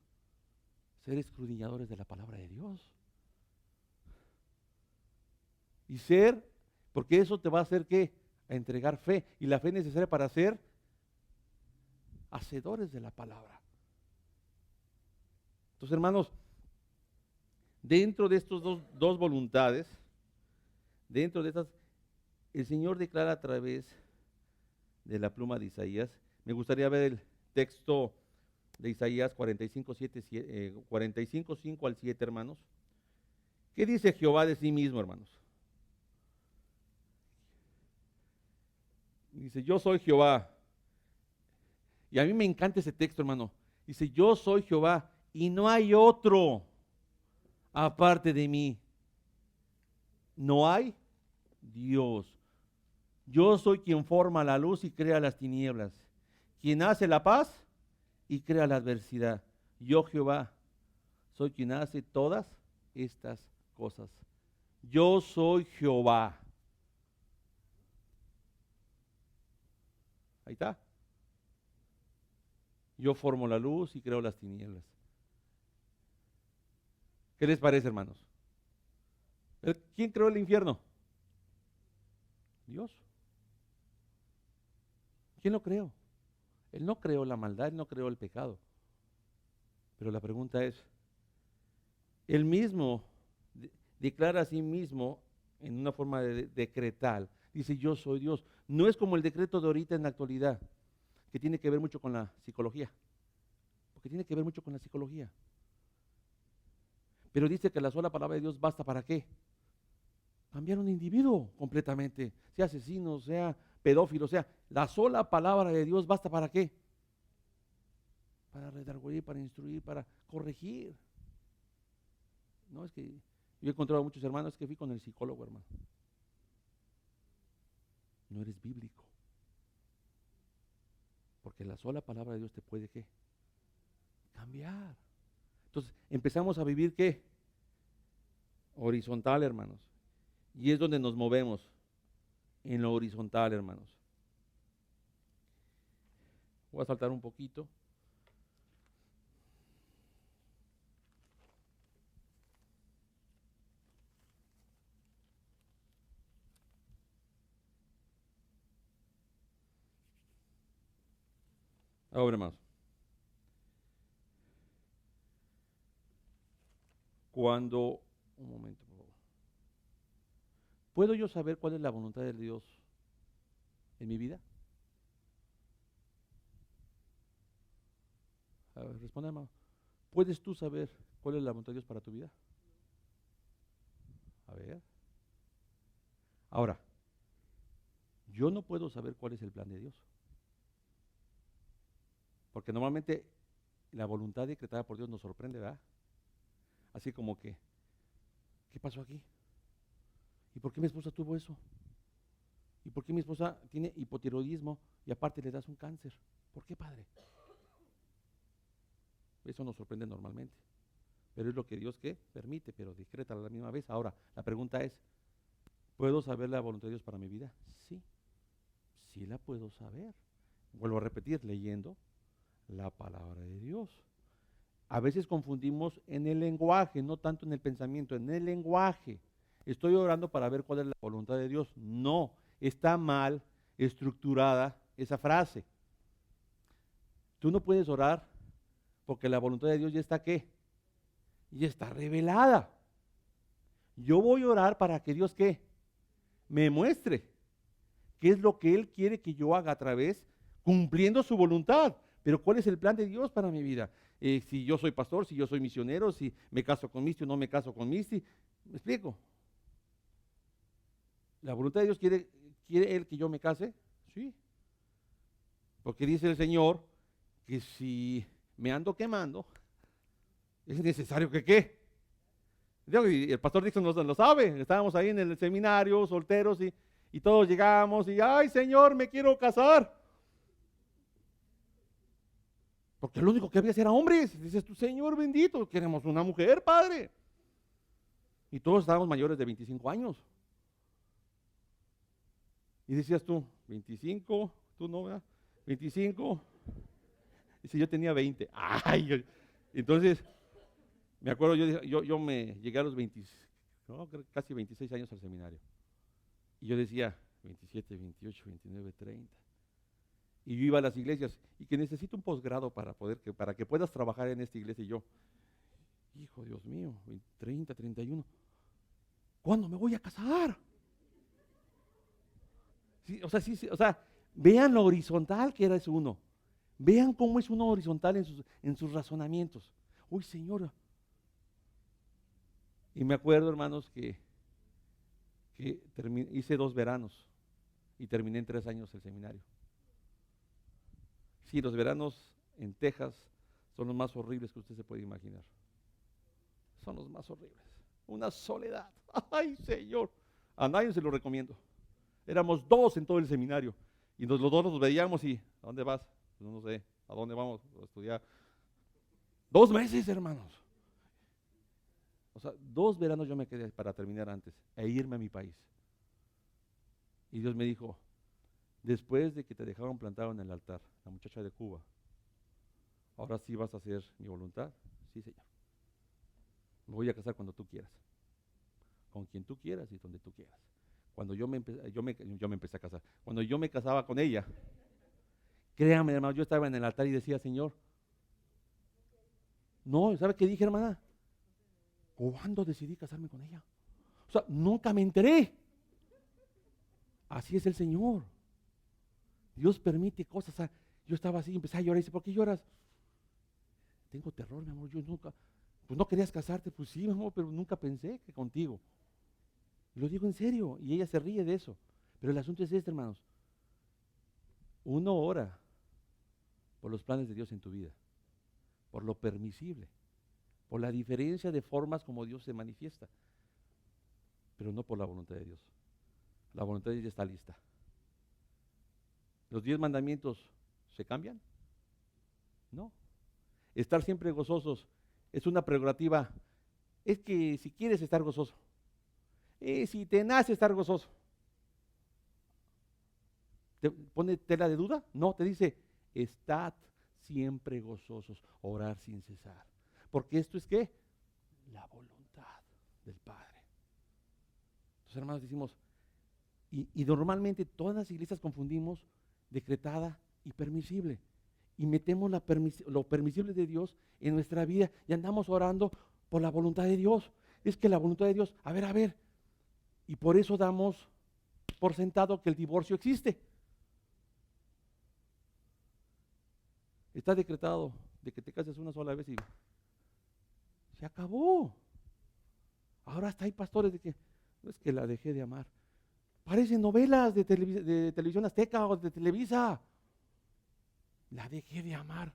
Ser escudriñadores de la palabra de Dios. Y ser, porque eso te va a hacer ¿qué? A entregar fe. Y la fe es necesaria para ser hacedores de la palabra. Entonces, hermanos, dentro de estos dos voluntades, dentro de estas, el Señor declara a través de la pluma de Isaías. Me gustaría ver el texto de Isaías 45, 5 al 7, hermanos. ¿Qué dice Jehová de sí mismo, hermanos? Dice, yo soy Jehová. Y a mí me encanta ese texto, hermano. Dice, yo soy Jehová y no hay otro aparte de mí. No hay Dios. Yo soy quien forma la luz y crea las tinieblas, quien hace la paz y crea la adversidad. Yo, Jehová, soy quien hace todas estas cosas. Yo soy Jehová. Ahí está. Yo formo la luz y creo las tinieblas. ¿Qué les parece, hermanos? ¿Quién creó el infierno? Dios. ¿Quién lo creó? Él no creó la maldad, él no creó el pecado. Pero la pregunta es, él mismo declara a sí mismo en una forma decretal. Dice, yo soy Dios. No es como el decreto de ahorita en la actualidad, que tiene que ver mucho con la psicología. Porque tiene que ver mucho con la psicología. Pero dice que la sola palabra de Dios basta ¿para qué? Cambiar un individuo completamente, sea asesino, sea pedófilo, sea, la sola palabra de Dios basta ¿para qué? Para redarguir, para instruir, para corregir. No, es que yo he encontrado a muchos hermanos que fui con el psicólogo, hermano. No eres bíblico. Porque la sola palabra de Dios te puede ¿qué? Cambiar. Entonces, empezamos a vivir ¿qué? Horizontal, hermanos. Y es donde nos movemos, en lo horizontal, hermanos. Voy a saltar un poquito. Ahora, hermanos. Un momento, por favor. ¿Puedo yo saber cuál es la voluntad de Dios en mi vida? A ver. responde, hermano. ¿Puedes tú saber cuál es la voluntad de Dios para tu vida? A ver. Ahora, yo no puedo saber cuál es el plan de Dios. Porque normalmente la voluntad decretada por Dios nos sorprende, ¿verdad? Así como que, ¿qué pasó aquí? ¿Y por qué mi esposa tuvo eso? ¿Y por qué mi esposa tiene hipotiroidismo y aparte le das un cáncer? ¿Por qué, padre? Eso nos sorprende normalmente. Pero es lo que Dios ¿qué? Permite, pero decreta a la misma vez. Ahora, la pregunta es, ¿puedo saber la voluntad de Dios para mi vida? Sí, sí la puedo saber. Vuelvo a repetir, leyendo la palabra de Dios. A veces confundimos en el lenguaje, no tanto en el pensamiento, en el lenguaje. Estoy orando para ver cuál es la voluntad de Dios. No, está mal estructurada esa frase. Tú no puedes orar porque la voluntad de Dios ya está ¿qué? Ya está revelada. Yo voy a orar para que Dios ¿qué? Me muestre qué es lo que Él quiere que yo haga a través, cumpliendo su voluntad. Pero ¿cuál es el plan de Dios para mi vida? Si yo soy pastor, si yo soy misionero, si me caso con Misty o no me caso con Misty. ¿Me explico? ¿La voluntad de Dios quiere Él que yo me case? Sí. Porque dice el Señor que si me ando quemando, es necesario que ¿qué? Y el pastor Dixon lo sabe. Estábamos ahí en el seminario, solteros, y todos llegamos y, ay Señor, me quiero casar. Porque lo único que había era hombres. Dices tú, Señor bendito, queremos una mujer, Padre. Y todos estábamos mayores de 25 años. Y decías tú, 25, tú no, ¿verdad? 25. Dice, yo tenía 20. Ay, entonces, me acuerdo, yo me llegué a los 20, no, casi 26 años al seminario. Y yo decía, 27, 28, 29, 30. Y yo iba a las iglesias y que necesito un posgrado para que puedas trabajar en esta iglesia. Y yo, hijo Dios mío, 30, 31. ¿Cuándo me voy a casar? Sí, o sea, vean lo horizontal que era eso uno. Vean cómo es uno horizontal en sus razonamientos. Uy, Señor. Y me acuerdo, hermanos, que hice 2 veranos y terminé en 3 años el seminario. Sí, los veranos en Texas son los más horribles que usted se puede imaginar. Son los más horribles. Una soledad. Ay, Señor. A nadie se lo recomiendo. Éramos 2 en todo el seminario. Y los 2 nos veíamos y, ¿a dónde vas? Pues no sé, ¿a dónde vamos a estudiar? 2 meses, hermanos. O sea, 2 veranos yo me quedé para terminar antes e irme a mi país. Y Dios me dijo, después de que te dejaron plantado en el altar, la muchacha de Cuba, ahora sí vas a hacer mi voluntad. Sí, Señor. Me voy a casar cuando tú quieras, con quien tú quieras y donde tú quieras. Cuando yo me empecé a casar, cuando yo me casaba con ella, créame, hermano, yo estaba en el altar y decía, Señor, no, ¿sabe qué dije, hermana? ¿Cuándo decidí casarme con ella? O sea, nunca me enteré. Así es el Señor. Dios permite cosas. O sea, yo estaba así, empecé a llorar y dice, ¿por qué lloras? Tengo terror, mi amor, yo nunca, pues no querías casarte, pues sí, mi amor, pero nunca pensé que contigo. Y lo digo en serio, y ella se ríe de eso. Pero el asunto es este, hermanos. Uno ora por los planes de Dios en tu vida, por lo permisible, por la diferencia de formas como Dios se manifiesta, pero no por la voluntad de Dios. La voluntad de Dios ya está lista. ¿Los 10 mandamientos se cambian? No. Estar siempre gozosos es una prerrogativa. Es que si quieres estar gozoso, si te nace estar gozoso, ¿te pone tela de duda? No, te dice, estad siempre gozosos, orar sin cesar. Porque esto es ¿qué? La voluntad del Padre. Entonces, hermanos, decimos, y normalmente todas las iglesias confundimos decretada y permisible. Y metemos lo permisible de Dios en nuestra vida y andamos orando por la voluntad de Dios. Es que la voluntad de Dios, a ver. Y por eso damos por sentado que el divorcio existe. Está decretado de que te cases una sola vez y se acabó. Ahora hasta hay pastores de que, no es que la dejé de amar. Parecen novelas de televisión azteca o de Televisa. La dejé de amar.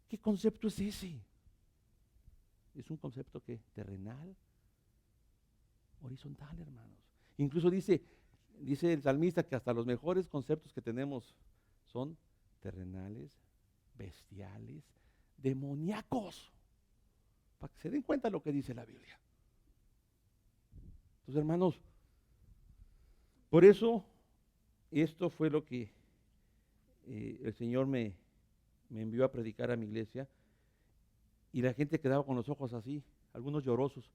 ¿Qué concepto es ese? Es un concepto que terrenal, horizontal, hermanos. Incluso dice el salmista que hasta los mejores conceptos que tenemos son terrenales, bestiales, demoníacos. Para que se den cuenta lo que dice la Biblia. Entonces, hermanos, por eso esto fue lo que el Señor me envió a predicar a mi iglesia, y la gente quedaba con los ojos así, algunos llorosos.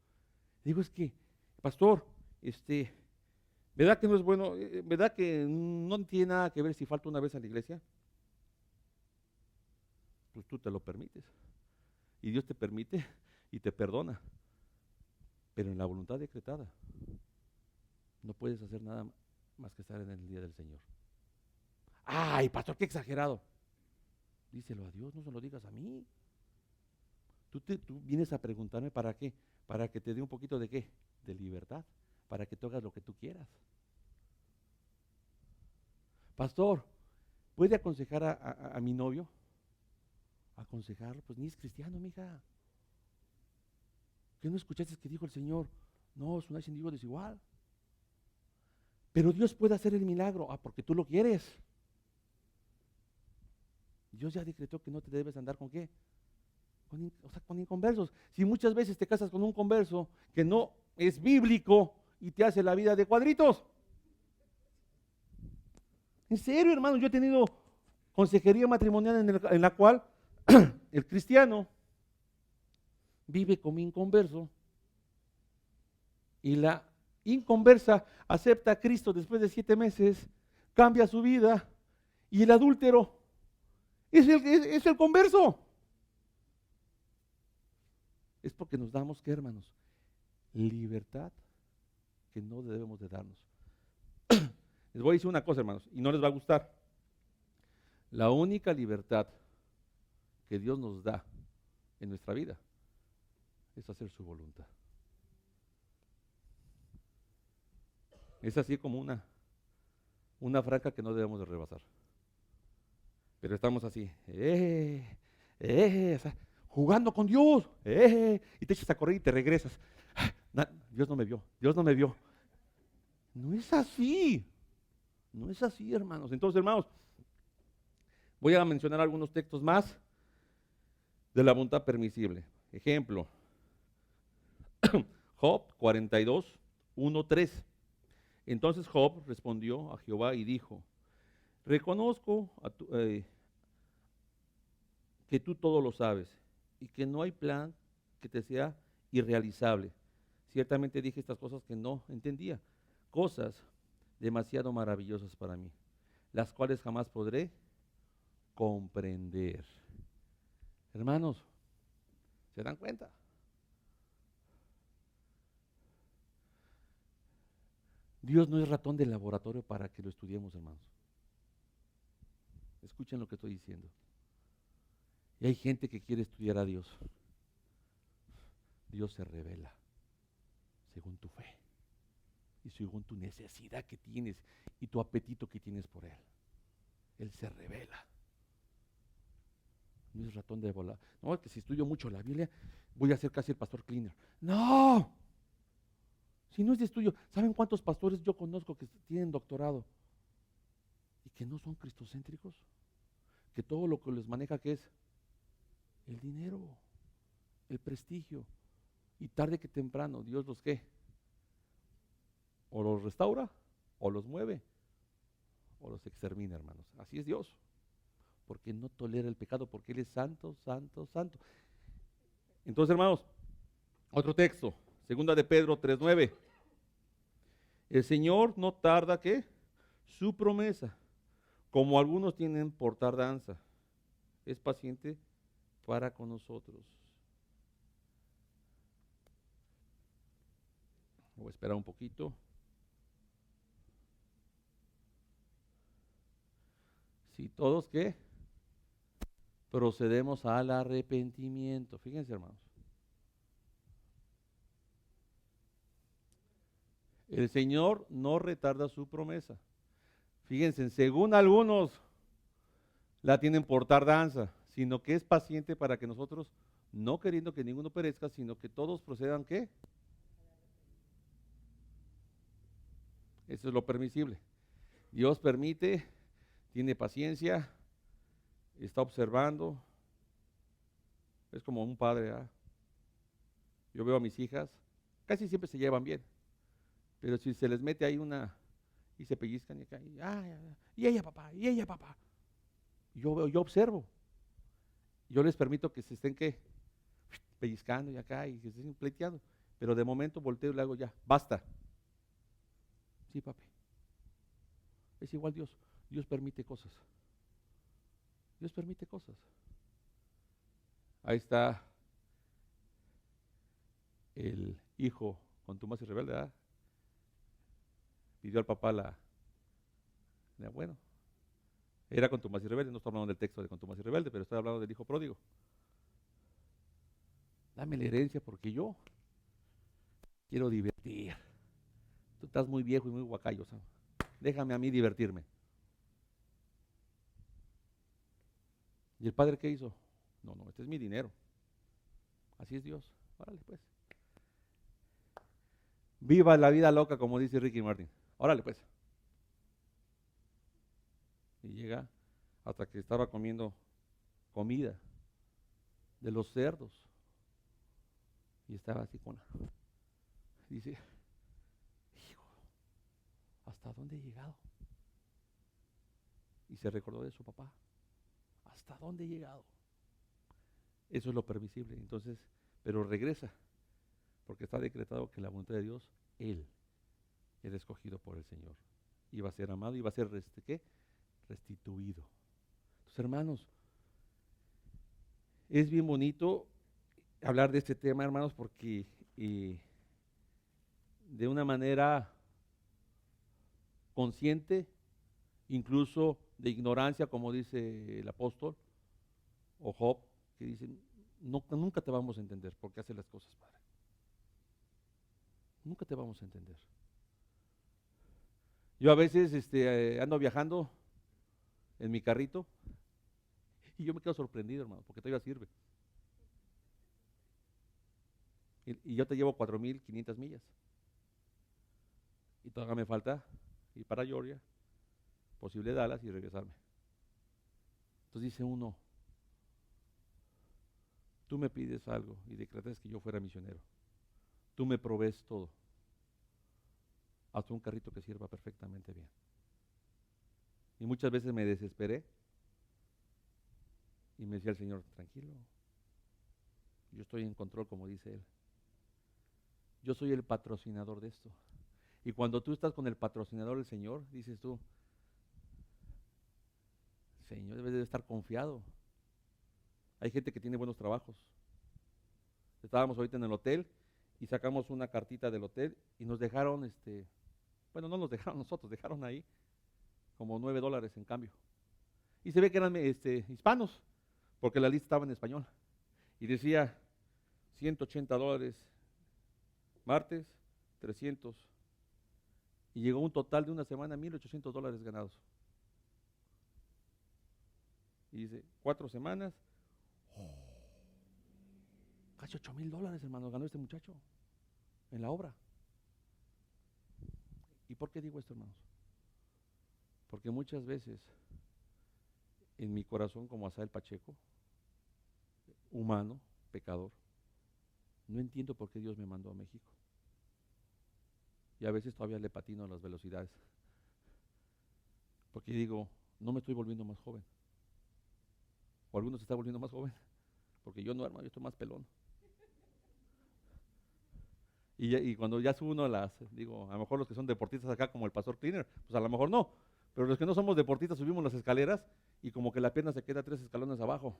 Digo, es que, pastor, ¿verdad que no es bueno? ¿Verdad que no tiene nada que ver si falta una vez a la iglesia? Pues tú te lo permites. Y Dios te permite y te perdona. Pero en la voluntad decretada no puedes hacer nada más que estar en el día del Señor. Ay, pastor, qué exagerado. Díselo a Dios, no se lo digas a mí. Tú vienes a preguntarme para qué, para que te dé un poquito de qué, de libertad, para que tú hagas lo que tú quieras. Pastor, ¿puede aconsejar a mi novio? Aconsejarlo, pues ni es cristiano, mija. ¿Qué no escuchaste que dijo el Señor? No, es un individuo desigual. Pero Dios puede hacer el milagro, porque tú lo quieres. Dios ya decretó que no te debes andar con qué, con inconversos. Si muchas veces te casas con un converso que no es bíblico y te hace la vida de cuadritos. En serio, hermano, yo he tenido consejería matrimonial en la cual el cristiano vive como inconverso y la inconversa acepta a Cristo después de 7 meses, cambia su vida, y el adúltero es el converso. Es porque nos damos, ¿qué, hermanos? Libertad que no debemos de darnos. Les voy a decir una cosa, hermanos, y no les va a gustar. La única libertad que Dios nos da en nuestra vida es hacer su voluntad. Es así como una franja que no debemos de rebasar. Pero estamos así, o sea, jugando con Dios, y te echas a correr y te regresas. Dios no me vio, Dios no me vio. No es así, no es así, hermanos. Entonces, hermanos, voy a mencionar algunos textos más de la voluntad permisible. Ejemplo, Job 42, 1, 3. Entonces Job respondió a Jehová y dijo: reconozco que tú todo lo sabes y que no hay plan que te sea irrealizable. Ciertamente dije estas cosas que no entendía, cosas demasiado maravillosas para mí, las cuales jamás podré comprender. Hermanos, ¿se dan cuenta? Dios no es ratón de laboratorio para que lo estudiemos, hermanos. Escuchen lo que estoy diciendo. Y hay gente que quiere estudiar a Dios. Dios se revela según tu fe y según tu necesidad que tienes y tu apetito que tienes por Él. Él se revela. No es ratón de bola. No, es que si estudio mucho la Biblia, voy a ser casi el pastor cleaner. No. Si no es de estudio, ¿saben cuántos pastores yo conozco que tienen doctorado y que no son cristocéntricos? Que todo lo que les maneja, ¿qué es? El dinero, el prestigio. Y tarde que temprano, Dios los ¿qué? O los restaura, o los mueve, o los extermina, hermanos. Así es Dios. Porque no tolera el pecado, porque Él es santo, santo, santo. Entonces, hermanos, otro texto, segunda de Pedro 3:9. El Señor no tarda, ¿qué? Su promesa, como algunos tienen por tardanza. Es paciente para con nosotros. Voy a esperar un poquito. Si todos, ¿qué? procedemos al arrepentimiento. Fíjense, hermanos. El Señor no retarda su promesa. Fíjense, según algunos la tienen por tardanza, sino que es paciente para que nosotros, no queriendo que ninguno perezca, sino que todos procedan, ¿qué? Eso es lo permisible. Dios permite, tiene paciencia, está observando. Es como un padre, ¿ah? Yo veo a mis hijas, casi siempre se llevan bien, pero si se les mete ahí una y se pellizcan y acá, y ella papá, y ella papá. Yo observo, yo les permito que se estén pellizcando y acá y que se estén pleiteando, pero de momento volteo y le hago ya, basta. Sí, papi. Es igual Dios. Dios permite cosas. Dios permite cosas. Ahí está el hijo contumaz y rebelde, ¿verdad? Pidió al papá bueno, era contumaz y rebelde, no estoy hablando del texto de contumaz y rebelde, pero estoy hablando del hijo pródigo. Dame la herencia porque yo quiero divertir. Tú estás muy viejo y muy guacayo, ¿sabes? Déjame a mí divertirme. ¿Y el padre qué hizo? No, este es mi dinero. Así es Dios. Órale, pues. Viva la vida loca, como dice Ricky Martin. Órale, pues. Y llega hasta que estaba comiendo comida de los cerdos. Y estaba así con dice, hijo, ¿hasta dónde he llegado? Y se recordó de su papá. ¿Hasta dónde he llegado? Eso es lo permisible. Entonces, pero regresa, porque está decretado que la voluntad de Dios, Él era escogido por el Señor. Iba a ser amado, iba a ser restituido. Entonces, hermanos, es bien bonito hablar de este tema, hermanos, porque de una manera consciente, incluso de ignorancia, como dice el apóstol, o Job, que dicen, nunca te vamos a entender por qué hace las cosas, Padre. Nunca te vamos a entender. Yo a veces ando viajando en mi carrito y yo me quedo sorprendido, hermano, porque todavía sirve. Y yo te llevo 4,500 millas. Y todavía me falta ir para Georgia, posible Dallas y regresarme. Entonces dice uno, tú me pides algo y decretas que yo fuera misionero. Tú me provees todo. Hasta un carrito que sirva perfectamente bien. Y muchas veces me desesperé y me decía el Señor, tranquilo, yo estoy en control, como dice Él. Yo soy el patrocinador de esto. Y cuando tú estás con el patrocinador del Señor, dices tú, Señor, debes de estar confiado. Hay gente que tiene buenos trabajos. Estábamos ahorita en el hotel y sacamos una cartita del hotel y nos dejaron, bueno, no nos dejaron nosotros, dejaron ahí como $9 en cambio. Y se ve que eran hispanos, porque la lista estaba en español. Y decía $180, martes, 300. Y llegó un total de una semana, $1,800 ganados. Y dice, 4 semanas, casi $8,000, hermano, ganó este muchacho en la obra. ¿Y por qué digo esto, hermanos? Porque muchas veces en mi corazón, como Asael Pacheco, humano, pecador, no entiendo por qué Dios me mandó a México. Y a veces todavía le patino a las velocidades. Porque digo, no me estoy volviendo más joven. O algunos se está volviendo más joven. Porque yo no, hermano, yo estoy más pelón. Y cuando ya subo uno a digo, a lo mejor los que son deportistas acá, como el pastor Cleaner, pues a lo mejor no. Pero los que no somos deportistas subimos las escaleras y como que la pierna se queda 3 escalones abajo.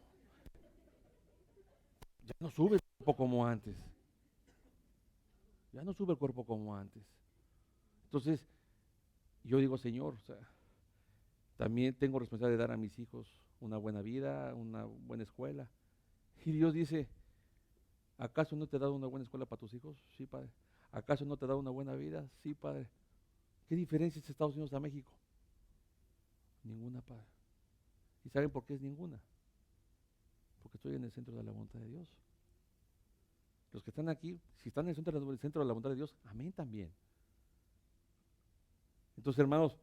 Ya no sube el cuerpo como antes. Ya no sube el cuerpo como antes. Entonces, yo digo, Señor, o sea, También tengo responsabilidad de dar a mis hijos una buena vida, una buena escuela. Y Dios dice, ¿acaso no te he dado una buena escuela para tus hijos? Sí, Padre. ¿Acaso no te he dado una buena vida? Sí, Padre. ¿Qué diferencia es Estados Unidos a México? Ninguna, Padre. ¿Y saben por qué es ninguna? Porque estoy en el centro de la voluntad de Dios. Los que están aquí, si están en el centro de la voluntad de Dios, amén también. Entonces, hermanos,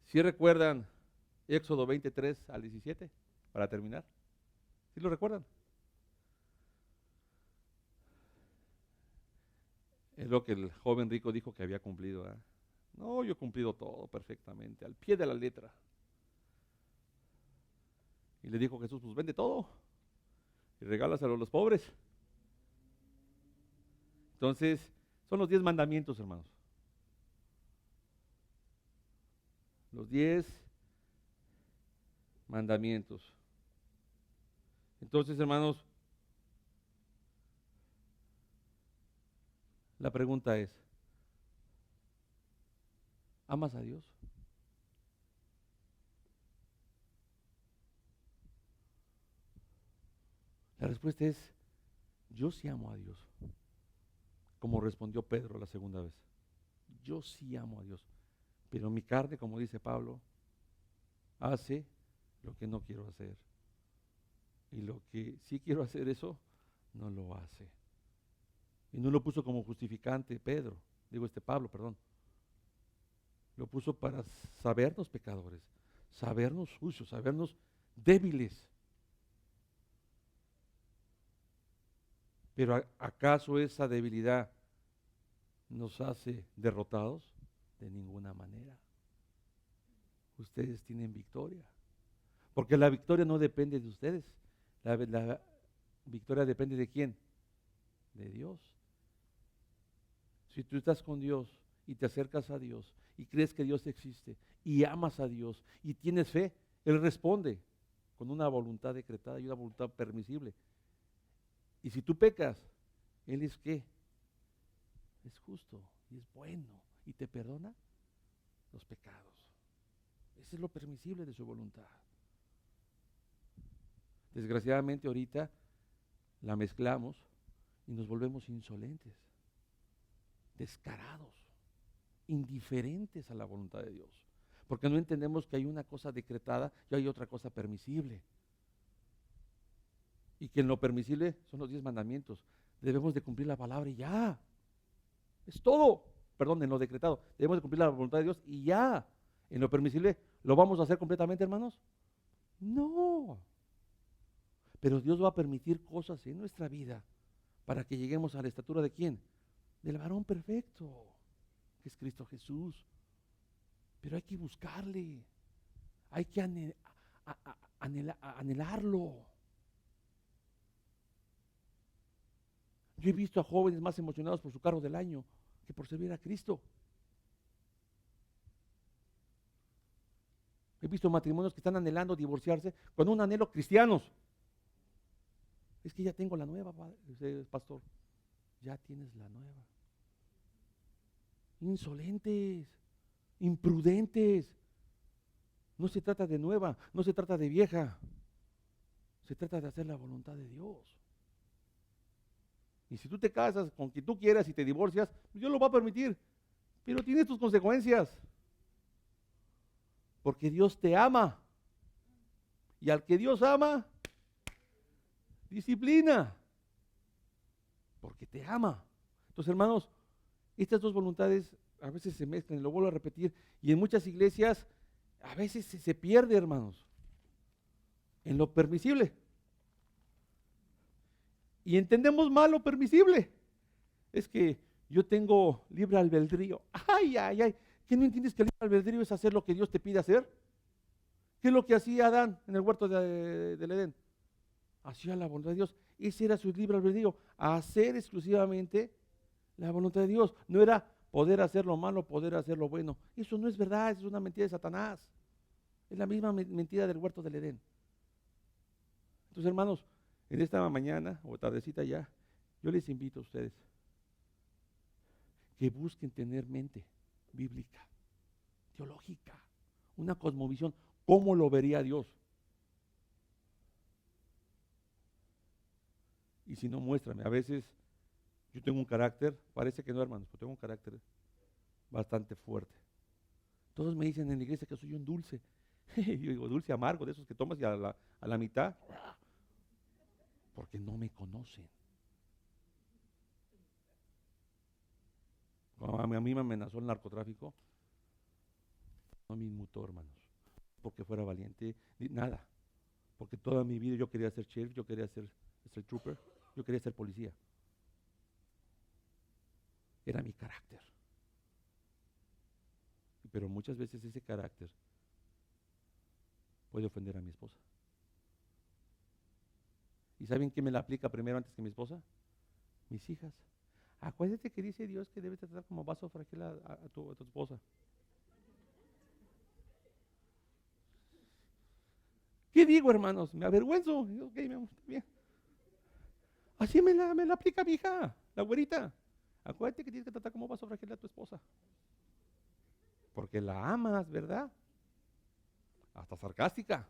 ¿sí recuerdan Éxodo 23 al 17? Para terminar. ¿Sí lo recuerdan? Es lo que el joven rico dijo que había cumplido. No, yo he cumplido todo perfectamente, al pie de la letra. Y le dijo Jesús, pues vende todo y regálaselo a los pobres. Entonces, son los 10 mandamientos, hermanos. Los 10 mandamientos. Entonces, hermanos, la pregunta es, ¿amas a Dios? La respuesta es, yo sí amo a Dios. Como respondió Pedro la segunda vez. Yo sí amo a Dios. Pero mi carne, como dice Pablo, hace lo que no quiero hacer. Y lo que sí quiero hacer, eso no lo hace. Y no lo puso como justificante Pablo, perdón. Lo puso para sabernos pecadores, sabernos sucios, sabernos débiles. Pero ¿acaso esa debilidad nos hace derrotados? De ninguna manera. Ustedes tienen victoria. Porque la victoria no depende de ustedes. La victoria depende de quién? De Dios. Si tú estás con Dios y te acercas a Dios y crees que Dios existe y amas a Dios y tienes fe, Él responde con una voluntad decretada y una voluntad permisible. Y si tú pecas, Él es ¿qué? Es justo y es bueno y te perdona los pecados. Ese es lo permisible de su voluntad. Desgraciadamente ahorita la mezclamos y nos volvemos insolentes, descarados, indiferentes a la voluntad de Dios, porque no entendemos que hay una cosa decretada y hay otra cosa permisible. Y que en lo permisible son los 10 mandamientos. Debemos de cumplir la palabra y ya. Es todo. Perdón, en lo decretado. Debemos de cumplir la voluntad de Dios y ya. En lo permisible, ¿lo vamos a hacer completamente, hermanos? No. Pero Dios va a permitir cosas en nuestra vida para que lleguemos a la estatura de ¿quién? Del varón perfecto, que es Cristo Jesús. Pero hay que buscarle. Hay que anhelarlo. Yo he visto a jóvenes más emocionados por su carro del año que por servir a Cristo. He visto matrimonios que están anhelando divorciarse con un anhelo cristianos. Es que ya tengo la nueva, pastor. Ya tienes la nueva. Insolentes, imprudentes. No se trata de nueva, no se trata de vieja. Se trata de hacer la voluntad de Dios. Y si tú te casas con quien tú quieras y te divorcias, Dios lo va a permitir. Pero tiene tus consecuencias. Porque Dios te ama. Y al que Dios ama, disciplina. Porque te ama. Entonces, hermanos, estas dos voluntades a veces se mezclan, y lo vuelvo a repetir, y en muchas iglesias a veces se pierde, hermanos, en lo permisible. Y entendemos mal lo permisible. Es que yo tengo libre albedrío. Ay, ay, ay. ¿Qué no entiendes que el libre albedrío es hacer lo que Dios te pide hacer? ¿Qué es lo que hacía Adán en el huerto del Edén? Hacía la voluntad de Dios. Ese era su libre albedrío. Hacer exclusivamente la voluntad de Dios. No era poder hacer lo malo, poder hacer lo bueno. Eso no es verdad, es una mentira de Satanás. Es la misma mentira del huerto del Edén. Entonces, hermanos, en esta mañana o tardecita ya, yo les invito a ustedes que busquen tener mente bíblica. teológica, una cosmovisión. ¿Cómo lo vería Dios? Y si no, muéstrame. A veces yo tengo un carácter, parece que no, hermanos, pero tengo un carácter bastante fuerte. Todos me dicen en la iglesia que soy un dulce. Yo digo, dulce amargo, de esos que tomas y a la mitad, porque no me conocen. Cuando a mí me amenazó el narcotráfico, no me inmutó, hermanos, porque fuera valiente, nada. Porque toda mi vida yo quería ser sheriff, yo quería ser trooper, yo quería ser policía. Era mi carácter. Pero muchas veces ese carácter puede ofender a mi esposa. ¿Y saben quién me la aplica primero antes que mi esposa? Mis hijas. Acuérdate que dice Dios que debes tratar como vaso frágil a tu esposa. ¿Qué digo, hermanos? ¿Me avergüenzo? Ok, mi amor, está bien. Así me la aplica mi hija, la güerita. Acuérdate que tienes que tratar como vaso frágil a tu esposa. Porque la amas, ¿verdad? Hasta sarcástica.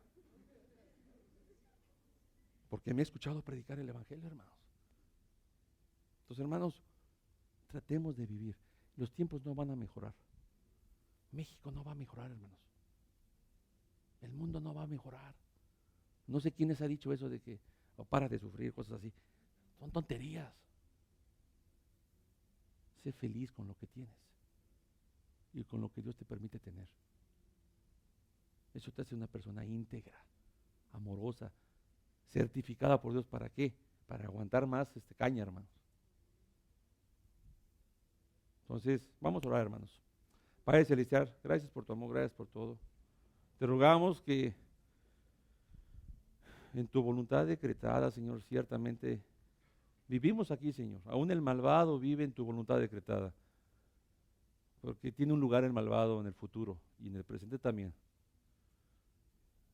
Porque me he escuchado predicar el evangelio, hermanos. Entonces, hermanos, tratemos de vivir. Los tiempos no van a mejorar. México no va a mejorar, hermanos. El mundo no va a mejorar. No sé quiénes ha dicho eso de que para de sufrir, cosas así. Son tonterías. Sé feliz con lo que tienes y con lo que Dios te permite tener. Eso te hace una persona íntegra, amorosa, certificada por Dios. ¿Para qué? Para aguantar más caña, hermanos. Entonces, vamos a orar, hermanos. Padre Celestial, gracias por tu amor, gracias por todo. Te rogamos que en tu voluntad decretada, Señor, ciertamente vivimos aquí, Señor. Aún el malvado vive en tu voluntad decretada. Porque tiene un lugar el malvado en el futuro y en el presente también.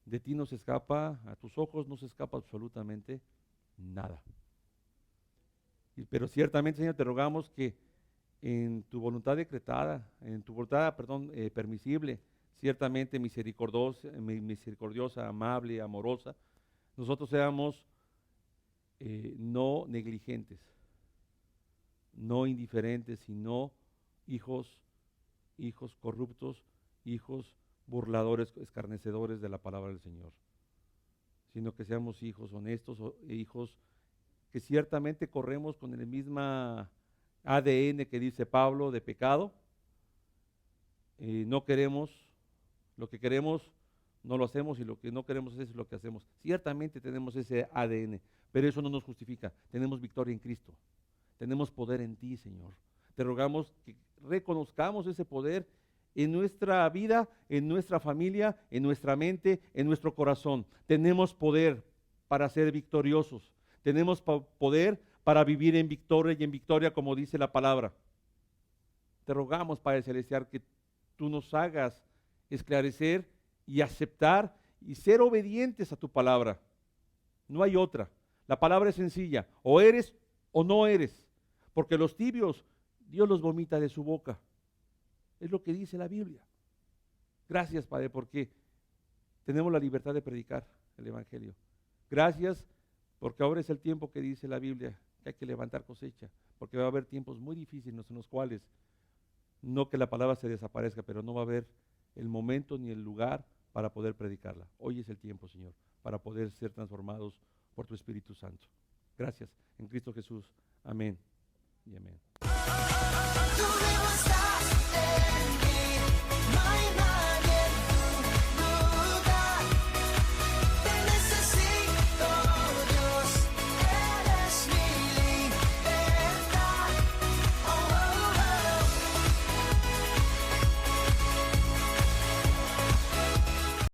De ti no se escapa, a tus ojos no se escapa absolutamente nada. Pero ciertamente, Señor, te rogamos que en tu voluntad decretada, en tu voluntad, permisible, ciertamente misericordiosa, amable, amorosa, nosotros seamos no negligentes, no indiferentes, sino hijos corruptos, hijos burladores, escarnecedores de la palabra del Señor, sino que seamos hijos honestos, hijos que ciertamente corremos con el mismo ADN que dice Pablo de pecado. No queremos, lo que queremos no lo hacemos y lo que no queremos es lo que hacemos. Ciertamente tenemos ese ADN, pero eso no nos justifica. Tenemos victoria en Cristo, tenemos poder en ti, Señor. Te rogamos que reconozcamos ese poder en nuestra vida, en nuestra familia, en nuestra mente, en nuestro corazón. Tenemos poder para ser victoriosos. Tenemos poder para vivir en victoria y en victoria, como dice la palabra. Te rogamos, Padre Celestial, que tú nos hagas esclarecer y aceptar y ser obedientes a tu palabra. No hay otra. La palabra es sencilla. O eres o no eres. Porque los tibios, Dios los vomita de su boca. Es lo que dice la Biblia. Gracias, Padre, porque tenemos la libertad de predicar el evangelio. Gracias, porque ahora es el tiempo que dice la Biblia, que hay que levantar cosecha, porque va a haber tiempos muy difíciles en los cuales, no que la palabra se desaparezca, pero no va a haber el momento ni el lugar para poder predicarla. Hoy es el tiempo, Señor, para poder ser transformados por tu Espíritu Santo. Gracias, en Cristo Jesús. Amén y amén.